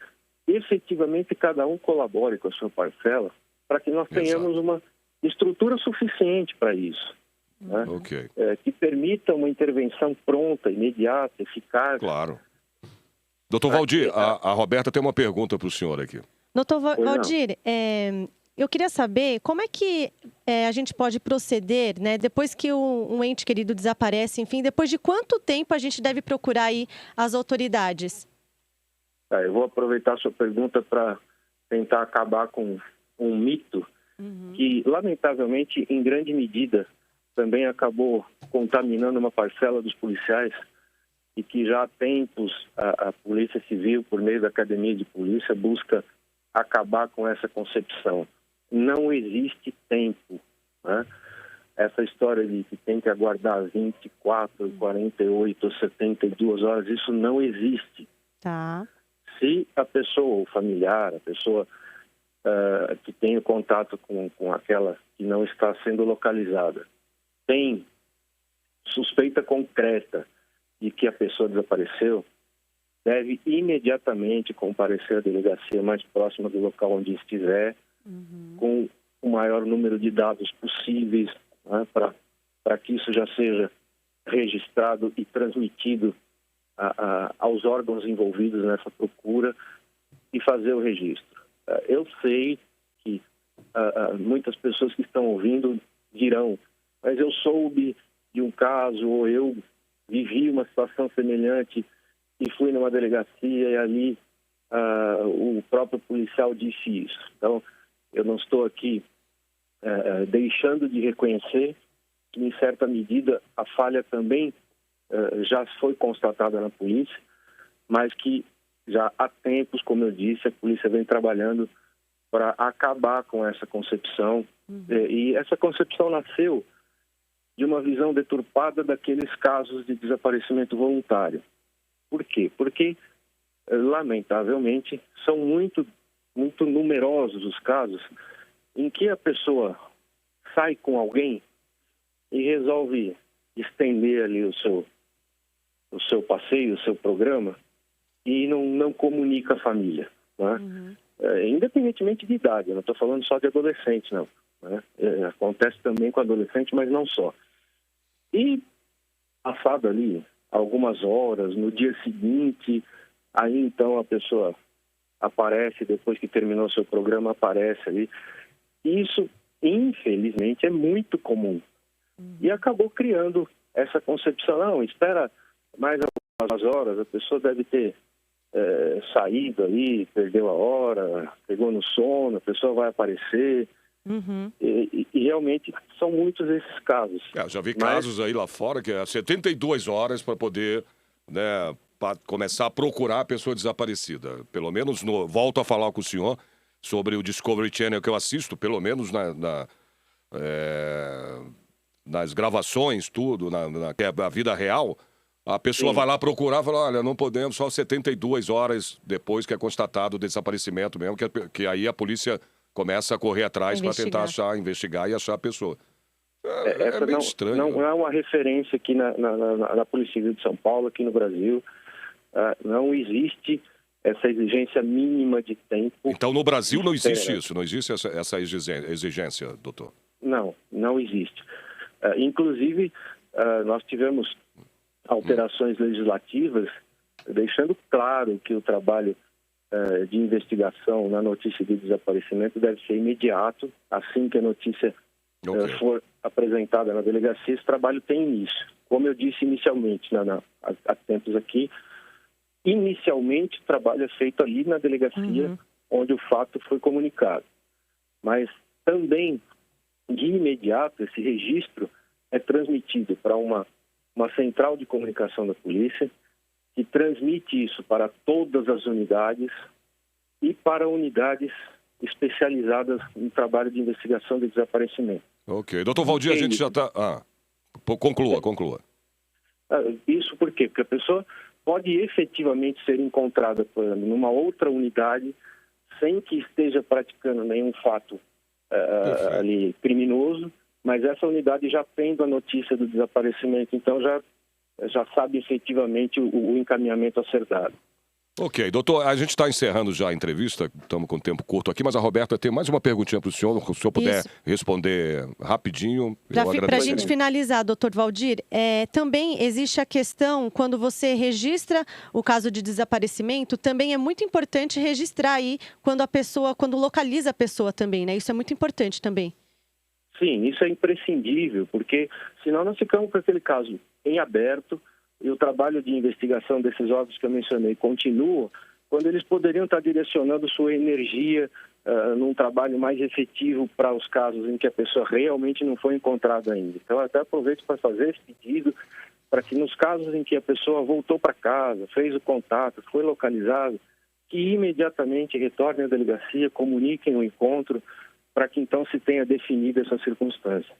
efetivamente cada um colabore com a sua parcela, para que nós tenhamos uma estrutura suficiente para isso, né? Que permita uma intervenção pronta, imediata, eficaz. Claro. Doutor Valdir, a Roberta tem uma pergunta para o senhor aqui. Doutor Valdir, eu queria saber como é que a gente pode proceder, né, depois que um ente querido desaparece, enfim, depois de quanto tempo a gente deve procurar aí as autoridades? Eu vou aproveitar a sua pergunta para tentar acabar com um mito que, lamentavelmente, em grande medida, também acabou contaminando uma parcela dos policiais e que já há tempos a Polícia Civil, por meio da Academia de Polícia, busca acabar com essa concepção. Não existe tempo, né? Essa história de que tem que aguardar 24, 48 ou 72 horas, isso não existe. Se a pessoa, o familiar, a pessoa que tem o contato com aquela que não está sendo localizada, tem suspeita concreta de que a pessoa desapareceu, deve imediatamente comparecer à delegacia mais próxima do local onde estiver, com o maior número de dados possíveis, né, para que isso já seja registrado e transmitido aos órgãos envolvidos nessa procura e fazer o registro. Eu sei que muitas pessoas que estão ouvindo dirão, mas eu soube de um caso, ou eu vivi uma situação semelhante e fui numa delegacia e ali o próprio policial disse isso. Então, eu não estou aqui deixando de reconhecer que, em certa medida, a falha também já foi constatada na polícia, mas que já há tempos, como eu disse, a polícia vem trabalhando para acabar com essa concepção. E essa concepção nasceu de uma visão deturpada daqueles casos de desaparecimento voluntário. Por quê? Porque, lamentavelmente, são muito numerosos os casos em que a pessoa sai com alguém e resolve estender ali o seu passeio, o seu programa, e não comunica a família, né? Independentemente de idade, eu não estou falando só de adolescente, não, né? Acontece também com adolescente, mas não só. E, passado ali algumas horas, no dia seguinte, aí então a pessoa aparece, depois que terminou seu programa, aparece ali. Isso, infelizmente, é muito comum. E acabou criando essa concepção, não, espera mais algumas horas, a pessoa deve ter saído aí, perdeu a hora, pegou no sono, a pessoa vai aparecer. E realmente são muitos esses casos. Já vi casos aí lá fora que é 72 horas para poder, né, pra começar a procurar a pessoa desaparecida. Pelo menos, volto a falar com o senhor sobre o Discovery Channel que eu assisto, pelo menos nas gravações, tudo, na vida real. A pessoa vai lá procurar e fala, olha, não podemos, só 72 horas depois que é constatado o desaparecimento mesmo, que aí a polícia começa a correr atrás para tentar investigar e achar a pessoa. É meio estranho. Não é uma referência aqui na Polícia Civil de São Paulo, aqui no Brasil. Não existe essa exigência mínima de tempo. Então, no Brasil não existe isso? Não existe essa exigência, doutor? Não existe. Inclusive, nós tivemos alterações legislativas, deixando claro que o trabalho de investigação na notícia de desaparecimento deve ser imediato. Assim que a notícia for apresentada na delegacia, esse trabalho tem início. Como eu disse inicialmente, há tempos aqui, inicialmente o trabalho é feito ali na delegacia onde o fato foi comunicado. Mas também, de imediato, esse registro é transmitido para uma central de comunicação da polícia, que transmite isso para todas as unidades e para unidades especializadas no trabalho de investigação de desaparecimento. Ok. Doutor Valdir, a gente já está... Conclua. Isso por quê? Porque a pessoa pode efetivamente ser encontrada numa outra unidade sem que esteja praticando nenhum fato ali criminoso, mas essa unidade já tendo a notícia do desaparecimento, então já sabe efetivamente o encaminhamento a ser dado. Ok, doutor, a gente está encerrando já a entrevista, estamos com tempo curto aqui, mas a Roberta tem mais uma perguntinha para o senhor, se o senhor puder responder rapidinho. Para a gente finalizar, doutor Valdir, também existe a questão, quando você registra o caso de desaparecimento, também é muito importante registrar aí quando localiza a pessoa também, né? Isso é muito importante também. Sim, isso é imprescindível, porque senão nós ficamos com aquele caso em aberto, e o trabalho de investigação desses órgãos que eu mencionei continua, quando eles poderiam estar direcionando sua energia num trabalho mais efetivo para os casos em que a pessoa realmente não foi encontrada ainda. Então, eu até aproveito para fazer esse pedido para que nos casos em que a pessoa voltou para casa, fez o contato, foi localizado, que imediatamente retornem à delegacia, comuniquem o encontro, para que então se tenha definido essa circunstância.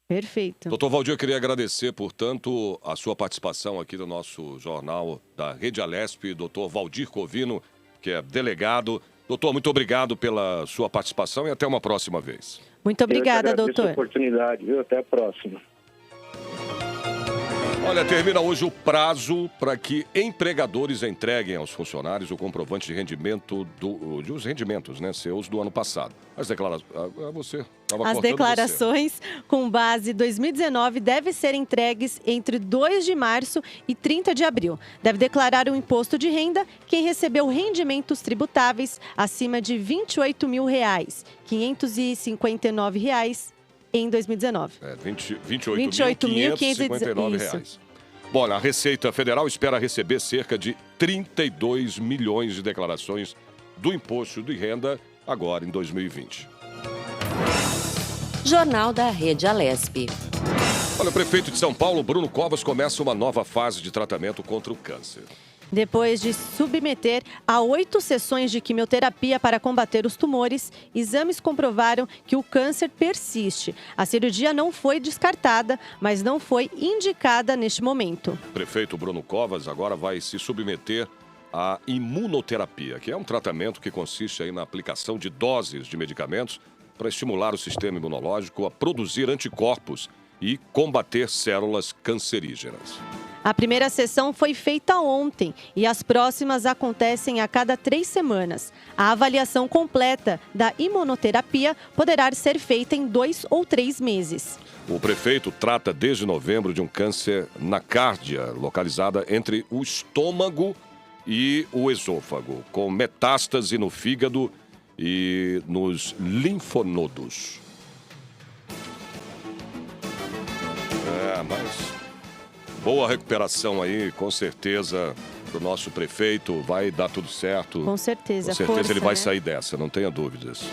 Perfeito. Doutor Valdir, eu queria agradecer, portanto, a sua participação aqui no nosso jornal da Rede Alesp, doutor Valdir Covino, que é delegado. Doutor, muito obrigado pela sua participação e até uma próxima vez. Muito obrigada, doutor. Eu agradeço a oportunidade, viu? Até a próxima. Olha, termina hoje o prazo para que empregadores entreguem aos funcionários o comprovante de rendimento dos rendimentos, né, seus do ano passado. As declarações... As declarações com base 2019 devem ser entregues entre 2 de março e 30 de abril. Deve declarar o imposto de renda quem recebeu rendimentos tributáveis acima de R$ 28.000, R$ 559 em 2019. R$ 28.559. Bom, a Receita Federal espera receber cerca de 32 milhões de declarações do imposto de renda agora em 2020. Jornal da Rede Alesp. Olha, o prefeito de São Paulo, Bruno Covas, começa uma nova fase de tratamento contra o câncer. Depois de submeter a 8 sessões de quimioterapia para combater os tumores, exames comprovaram que o câncer persiste. A cirurgia não foi descartada, mas não foi indicada neste momento. O prefeito Bruno Covas agora vai se submeter à imunoterapia, que é um tratamento que consiste aí na aplicação de doses de medicamentos para estimular o sistema imunológico a produzir anticorpos e combater células cancerígenas. A primeira sessão foi feita ontem e as próximas acontecem a cada 3 semanas. A avaliação completa da imunoterapia poderá ser feita em 2 ou 3 meses. O prefeito trata desde novembro de um câncer na cárdia, localizada entre o estômago e o esôfago, com metástase no fígado e nos linfonodos. Mas boa recuperação aí, com certeza, pro nosso prefeito. Vai dar tudo certo. Com certeza. Com certeza força, ele vai né? sair dessa, não tenha dúvidas.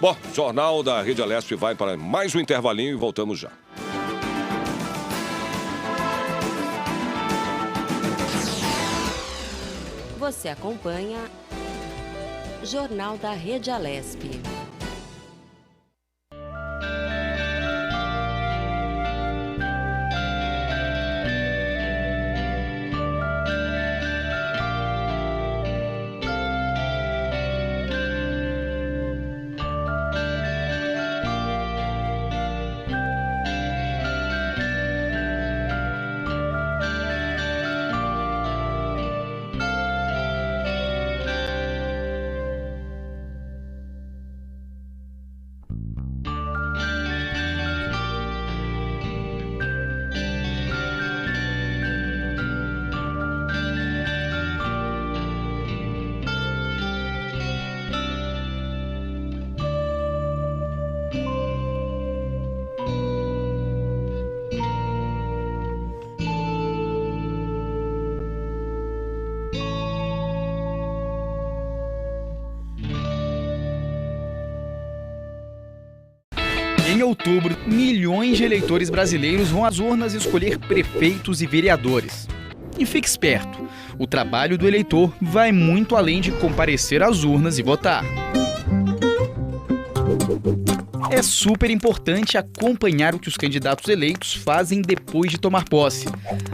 Bom, Jornal da Rede Alesp vai para mais um intervalinho e voltamos já. Você acompanha Jornal da Rede Alesp. Em outubro, milhões de eleitores brasileiros vão às urnas escolher prefeitos e vereadores. E fique esperto, o trabalho do eleitor vai muito além de comparecer às urnas e votar. É super importante acompanhar o que os candidatos eleitos fazem depois de tomar posse.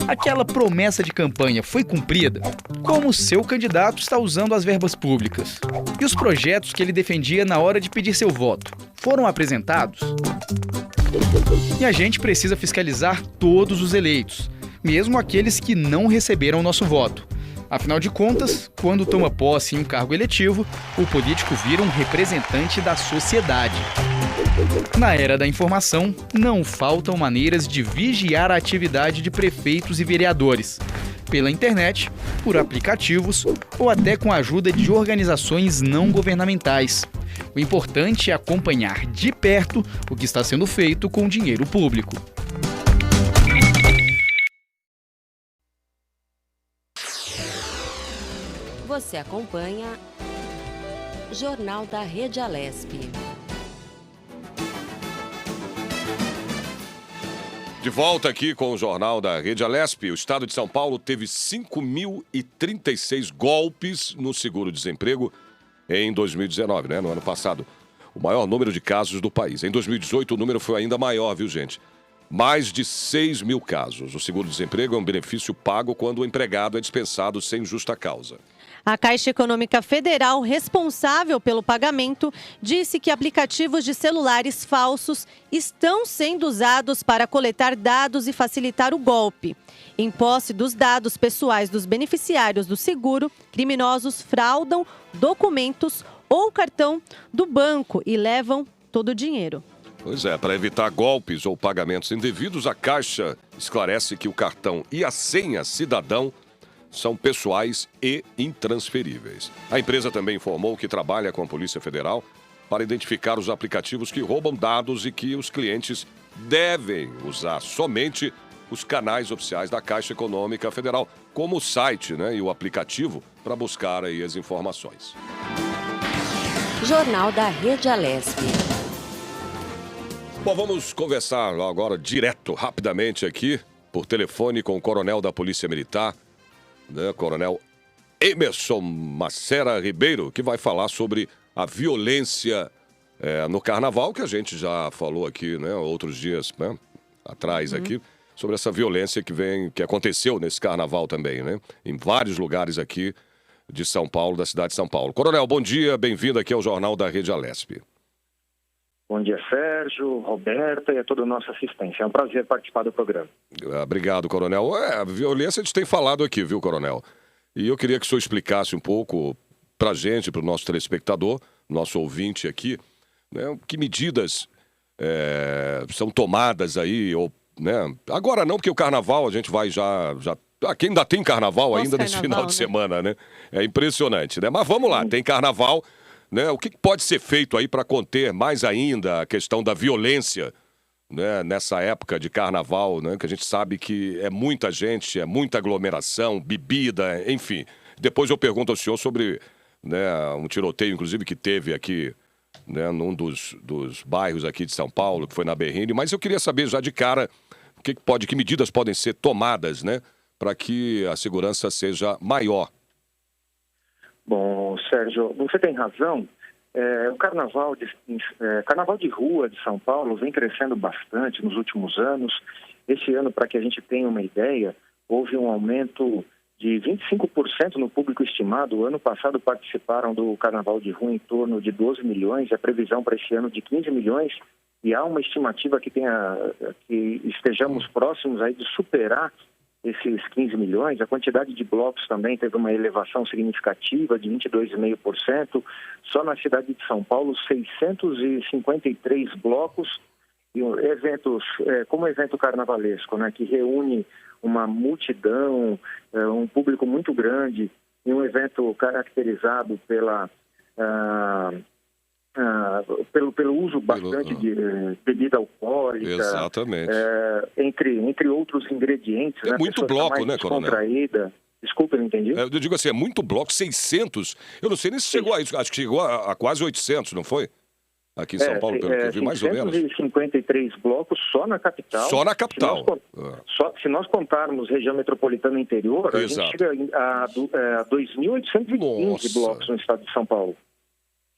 Aquela promessa de campanha foi cumprida? Como o seu candidato está usando as verbas públicas? E os projetos que ele defendia na hora de pedir seu voto foram apresentados? E a gente precisa fiscalizar todos os eleitos, mesmo aqueles que não receberam nosso voto. Afinal de contas, quando toma posse em um cargo eletivo, o político vira um representante da sociedade. Na era da informação, não faltam maneiras de vigiar a atividade de prefeitos e vereadores. Pela internet, por aplicativos ou até com a ajuda de organizações não governamentais. O importante é acompanhar de perto o que está sendo feito com o dinheiro público. Você acompanha Jornal da Rede Alesp. De volta aqui com o Jornal da Rede Alesp. O estado de São Paulo teve 5.036 golpes no seguro-desemprego em 2019, né? No ano passado. O maior número de casos do país. Em 2018, o número foi ainda maior, viu, gente? Mais de 6 mil casos. O seguro-desemprego é um benefício pago quando o empregado é dispensado sem justa causa. A Caixa Econômica Federal, responsável pelo pagamento, disse que aplicativos de celulares falsos estão sendo usados para coletar dados e facilitar o golpe. Em posse dos dados pessoais dos beneficiários do seguro, criminosos fraudam documentos ou cartão do banco e levam todo o dinheiro. Pois é, para evitar golpes ou pagamentos indevidos, a Caixa esclarece que o cartão e a senha cidadão são pessoais e intransferíveis. A empresa também informou que trabalha com a Polícia Federal para identificar os aplicativos que roubam dados e que os clientes devem usar somente os canais oficiais da Caixa Econômica Federal, como o site, né, e o aplicativo, para buscar aí as informações. Jornal da Rede Alesp. Bom, vamos conversar agora direto, rapidamente aqui, por telefone com o coronel da Polícia Militar, né, coronel Emerson Macera Ribeiro, que vai falar sobre a violência no Carnaval, que a gente já falou aqui, né, outros dias, né, atrás aqui, sobre essa violência que aconteceu nesse Carnaval também, né, em vários lugares aqui de São Paulo, da cidade de São Paulo. Coronel, bom dia, bem-vindo aqui ao Jornal da Rede Alesp. Bom dia, Sérgio, Roberta e a toda a nossa assistência. É um prazer participar do programa. Obrigado, coronel. A violência a gente tem falado aqui, viu, coronel? E eu queria que o senhor explicasse um pouco para a gente, para o nosso telespectador, nosso ouvinte aqui, né, que medidas são tomadas aí, ou, né, agora não, porque o Carnaval a gente vai já aqui ainda tem Carnaval ainda nesse final de semana, né? É impressionante, né? Mas vamos lá, tem Carnaval, né? O que pode ser feito aí para conter mais ainda a questão da violência, né, nessa época de Carnaval, né, que a gente sabe que é muita gente, é muita aglomeração, bebida, enfim. Depois eu pergunto ao senhor sobre, né, um tiroteio, inclusive, que teve aqui, né, num dos bairros aqui de São Paulo, que foi na Berrini, mas eu queria saber já de cara que medidas podem ser tomadas, né, para que a segurança seja maior. Bom, Sérgio, você tem razão. O carnaval de rua de São Paulo vem crescendo bastante nos últimos anos. Esse ano, para que a gente tenha uma ideia, houve um aumento de 25% no público estimado. O ano passado participaram do carnaval de rua em torno de 12 milhões, a previsão para esse ano de 15 milhões, e há uma estimativa que estejamos próximos aí de superar esses 15 milhões. A quantidade de blocos também teve uma elevação significativa de 22,5%. Só na cidade de São Paulo, 653 blocos e eventos, como evento carnavalesco, né, que reúne uma multidão, um público muito grande, e um evento caracterizado pelo uso bastante de bebida alcoólica. Exatamente. Entre outros ingredientes. É, né, muito bloco, né, coronel? Desculpa, eu não entendi. Eu digo assim, é muito bloco, 600. Eu não sei nem se chegou a isso, acho que chegou a quase 800, não foi? Aqui em São Paulo, pelo que eu vi, mais ou menos. 653 blocos só na capital. Só na capital. Se nós contarmos região metropolitana e interior, a gente chega a 2.815 blocos no estado de São Paulo.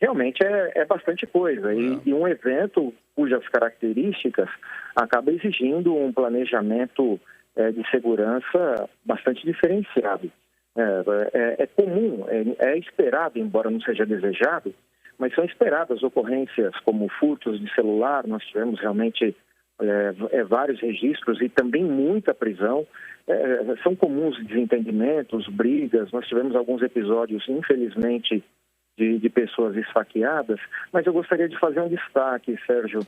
Realmente é bastante coisa. E um evento cujas características acaba exigindo um planejamento de segurança bastante diferenciado. É comum, é esperado, embora não seja desejado, mas são esperadas ocorrências como furtos de celular. Nós tivemos realmente vários registros e também muita prisão. São comuns desentendimentos, brigas. Nós tivemos alguns episódios, infelizmente, de pessoas esfaqueadas, mas eu gostaria de fazer um destaque, Sérgio.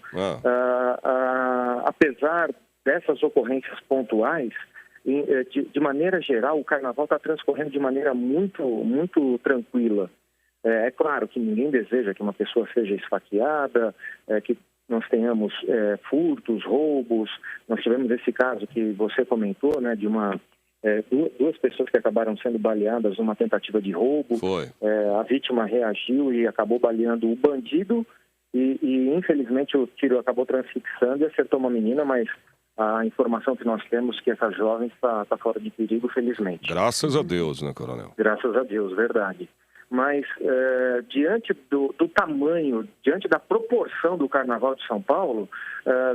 Apesar dessas ocorrências pontuais, de maneira geral, o Carnaval está transcorrendo de maneira muito, muito tranquila. É claro que ninguém deseja que uma pessoa seja esfaqueada, que nós tenhamos furtos, roubos. Nós tivemos esse caso que você comentou, né, de duas pessoas que acabaram sendo baleadas numa tentativa de roubo. Foi. A vítima reagiu e acabou baleando o bandido e infelizmente o tiro acabou transfixando e acertou uma menina, mas a informação que nós temos é que essa jovem está fora de perigo, felizmente. Graças a Deus, né, coronel? Graças a Deus, verdade. Mas diante do tamanho, diante da proporção do Carnaval de São Paulo,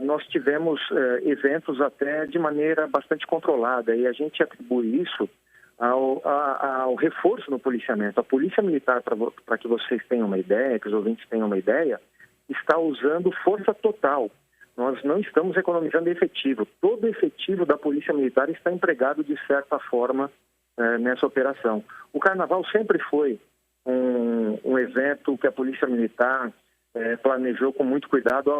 nós tivemos eventos até de maneira bastante controlada, e a gente atribui isso ao reforço no policiamento. A Polícia Militar, para que vocês tenham uma ideia, que os ouvintes tenham uma ideia, está usando força total. Nós não estamos economizando efetivo. Todo efetivo da Polícia Militar está empregado, de certa forma, nessa operação. O Carnaval sempre foi um evento que a Polícia Militar planejou com muito cuidado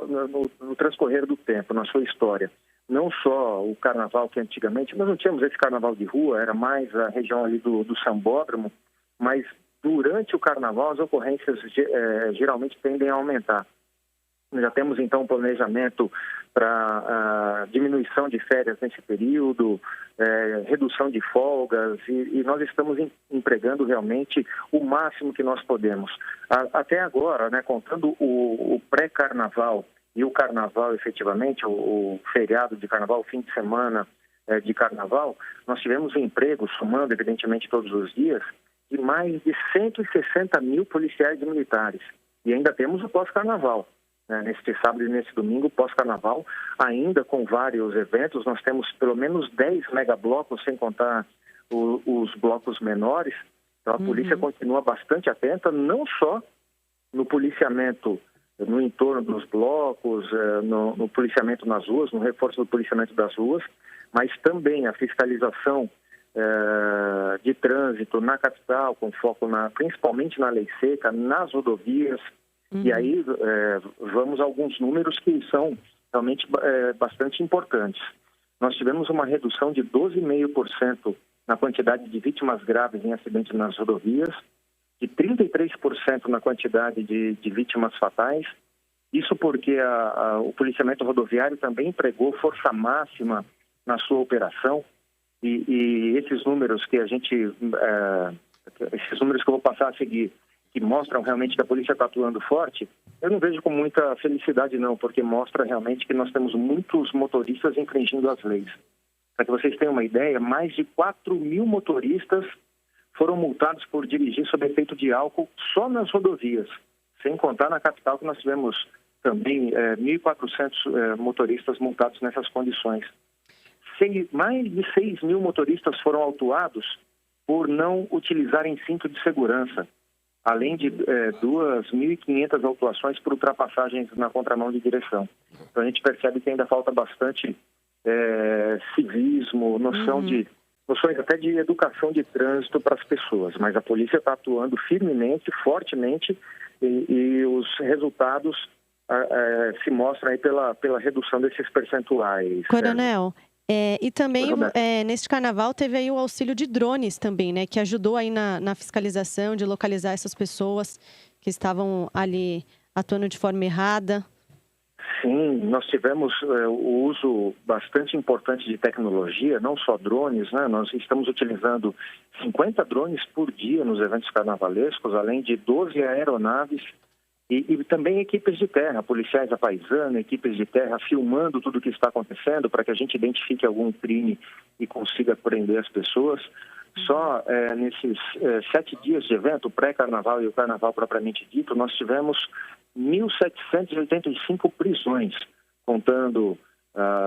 no transcorrer do tempo, na sua história. Não só o Carnaval, que antigamente nós não tínhamos esse Carnaval de rua, era mais a região ali do Sambódromo, mas durante o Carnaval as ocorrências geralmente tendem a aumentar. Já temos, então, um planejamento para diminuição de férias nesse período, redução de folgas, e nós estamos empregando realmente o máximo que nós podemos. Até agora, né, contando o pré-carnaval e o carnaval, efetivamente, o feriado de carnaval, o fim de semana de carnaval, nós tivemos um emprego, somando, evidentemente, todos os dias, de mais de 160 mil policiais e militares. E ainda temos o pós-carnaval. Neste sábado e neste domingo, pós-carnaval, ainda com vários eventos, nós temos pelo menos 10 megablocos, sem contar os blocos menores. Então, a polícia continua bastante atenta, não só no policiamento no entorno dos blocos, no policiamento nas ruas, no reforço do policiamento das ruas, mas também a fiscalização de trânsito na capital, com foco principalmente na lei seca, nas rodovias. E aí vamos a alguns números que são realmente bastante importantes. Nós tivemos uma redução de 12,5% na quantidade de vítimas graves em acidentes nas rodovias, de 33% na quantidade de vítimas fatais. Isso porque o policiamento rodoviário também empregou força máxima na sua operação. E esses números que esses números que eu vou passar a seguir, que mostram realmente que a polícia está atuando forte, eu não vejo com muita felicidade não, porque mostra realmente que nós temos muitos motoristas infringindo as leis. Para que vocês tenham uma ideia, mais de 4 mil motoristas foram multados por dirigir sob efeito de álcool só nas rodovias, sem contar na capital que nós tivemos também 1.400 motoristas multados nessas condições. Mais de 6 mil motoristas foram autuados por não utilizarem cinto de segurança, além de 2.500 autuações por ultrapassagens na contramão de direção. Então a gente percebe que ainda falta bastante civismo, noções até de educação de trânsito para as pessoas, mas a polícia está atuando firmemente, fortemente, e os resultados se mostram aí pela redução desses percentuais. Coronel, e também neste carnaval teve aí o auxílio de drones também, né, que ajudou aí na fiscalização, de localizar essas pessoas que estavam ali atuando de forma errada. Sim, nós tivemos o uso bastante importante de tecnologia, não só drones, né? Nós estamos utilizando 50 drones por dia nos eventos carnavalescos, além de 12 aeronaves e também equipes de terra, policiais à paisana, equipes de terra filmando tudo o que está acontecendo para que a gente identifique algum crime e consiga prender as pessoas. Só nesses 7 dias de evento, o pré-carnaval e o carnaval propriamente dito, nós tivemos 1.785 prisões, contando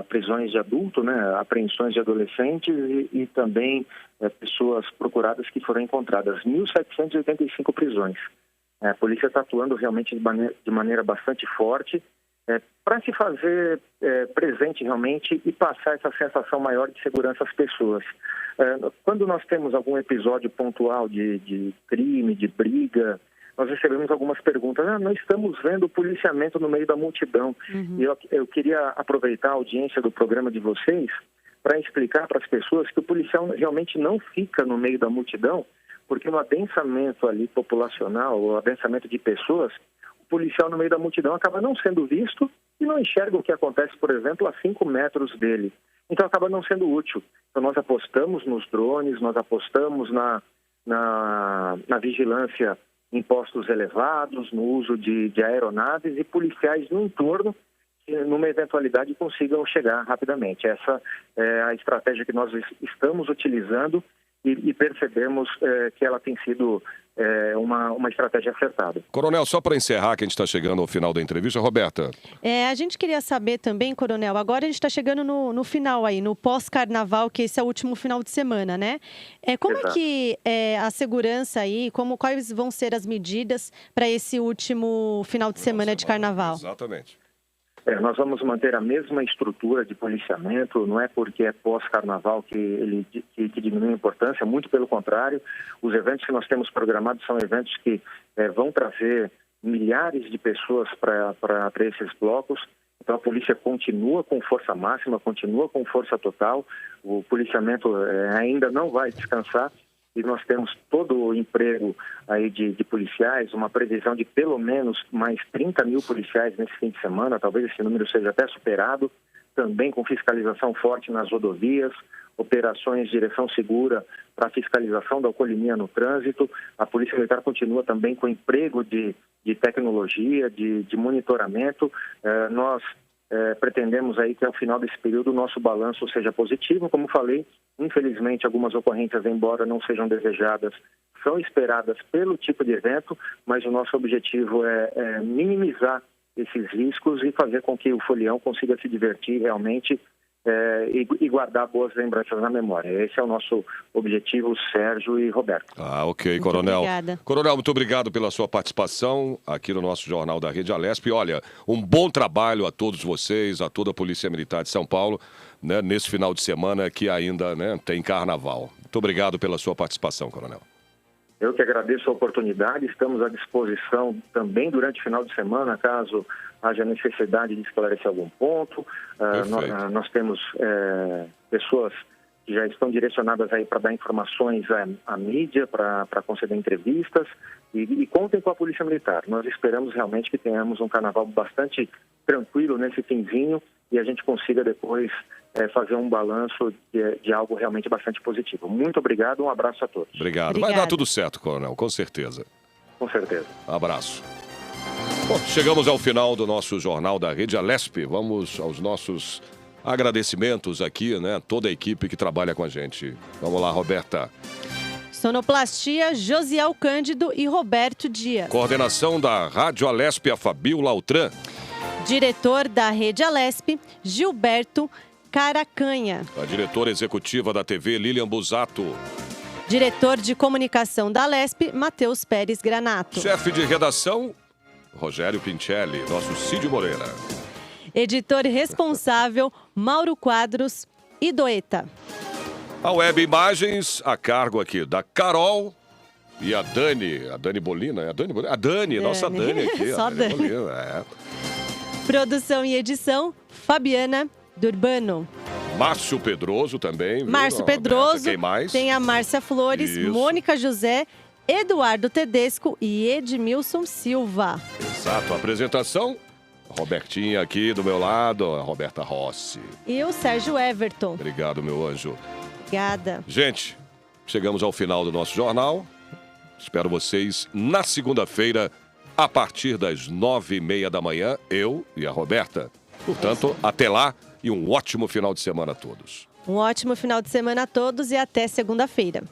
prisões de adulto, né, apreensões de adolescentes e também pessoas procuradas que foram encontradas. 1.785 prisões. A polícia está atuando realmente de maneira bastante forte para se fazer presente realmente e passar essa sensação maior de segurança às pessoas. Quando nós temos algum episódio pontual de crime, de briga, nós recebemos algumas perguntas. Nós estamos vendo o policiamento no meio da multidão. E eu queria aproveitar a audiência do programa de vocês para explicar para as pessoas que o policial realmente não fica no meio da multidão, porque no adensamento ali populacional, o adensamento de pessoas, o policial no meio da multidão acaba não sendo visto e não enxerga o que acontece, por exemplo, a 5 metros dele. Então acaba não sendo útil. Então nós apostamos nos drones, nós apostamos na vigilância em postos elevados, no uso de aeronaves e policiais no entorno que, numa eventualidade, consigam chegar rapidamente. Essa é a estratégia que nós estamos utilizando e percebemos que ela tem sido uma estratégia acertada. Coronel, só para encerrar, que a gente está chegando ao final da entrevista, Roberta. A gente queria saber também, Coronel, agora a gente está chegando no final aí, no pós-carnaval, que esse é o último final de semana, né? Como Exato. é que a segurança aí, quais vão ser as medidas para esse último final de semana de carnaval? Exatamente. Nós vamos manter a mesma estrutura de policiamento, não é porque é pós-carnaval que diminui a importância, muito pelo contrário. Os eventos que nós temos programados são eventos que vão trazer milhares de pessoas para esses blocos. Então a polícia continua com força máxima, continua com força total. O policiamento ainda não vai descansar. E nós temos todo o emprego aí de policiais, uma previsão de pelo menos mais 30 mil policiais nesse fim de semana, talvez esse número seja até superado, também com fiscalização forte nas rodovias, operações de direção segura para fiscalização da alcoolemia no trânsito. A Polícia Militar continua também com emprego de tecnologia, de monitoramento. Nós pretendemos aí que ao final desse período o nosso balanço seja positivo. Como falei, infelizmente algumas ocorrências, embora não sejam desejadas, são esperadas pelo tipo de evento, mas o nosso objetivo é minimizar esses riscos e fazer com que o folião consiga se divertir realmente e guardar boas lembranças na memória. Esse é o nosso objetivo, Sérgio e Roberto. Ok, Coronel. Obrigada. Coronel, muito obrigado pela sua participação aqui no nosso Jornal da Rede Alesp. Olha, um bom trabalho a todos vocês, a toda a Polícia Militar de São Paulo, né, nesse final de semana que ainda tem carnaval. Muito obrigado pela sua participação, Coronel. Eu que agradeço a oportunidade, estamos à disposição também durante o final de semana, caso haja necessidade de esclarecer algum ponto. Nós temos pessoas que já estão direcionadas aí para dar informações à mídia, para conceder entrevistas, e contem com a Polícia Militar. Nós esperamos realmente que tenhamos um carnaval bastante tranquilo nesse finzinho e a gente consiga depois fazer um balanço de algo realmente bastante positivo. Muito obrigado, um abraço a todos. Obrigado. Vai dar tudo certo, Coronel, com certeza. Com certeza. Abraço. Bom, chegamos ao final do nosso Jornal da Rede Alesp. Vamos aos nossos agradecimentos aqui, né? Toda a equipe que trabalha com a gente. Vamos lá, Roberta. Sonoplastia, Josiel Cândido e Roberto Dias. Coordenação da Rádio Alesp, a Fabiola Altran. Diretor da Rede Alesp, Gilberto Caracanha. A diretora executiva da TV, Lilian Busato. Diretor de comunicação da Alesp, Matheus Pérez Granato. Chefe de redação, Rogério Pincelli, nosso Cid Moreira. Editor responsável, Mauro Quadros e Doeta. A Web Imagens, a cargo aqui da Carol e a Dani Bolina. A Dani, nossa Dani aqui. Só a Dani. Bolina, Produção e edição, Fabiana Durbano. Márcio Pedroso também. Márcio Pedroso. Quem mais? Tem a Márcia Flores, Isso. Mônica José, Eduardo Tedesco e Edmilson Silva. Exato. A apresentação, Robertinha aqui do meu lado, a Roberta Rossi. E o Sérgio Everton. Obrigado, meu anjo. Obrigada. Gente, chegamos ao final do nosso jornal. Espero vocês na segunda-feira, a partir das 9h30 da manhã, eu e a Roberta. Portanto, até lá e um ótimo final de semana a todos. Um ótimo final de semana a todos e até segunda-feira.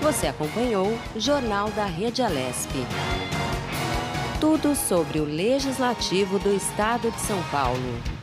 Você acompanhou o Jornal da Rede Alesp. Tudo sobre o Legislativo do Estado de São Paulo.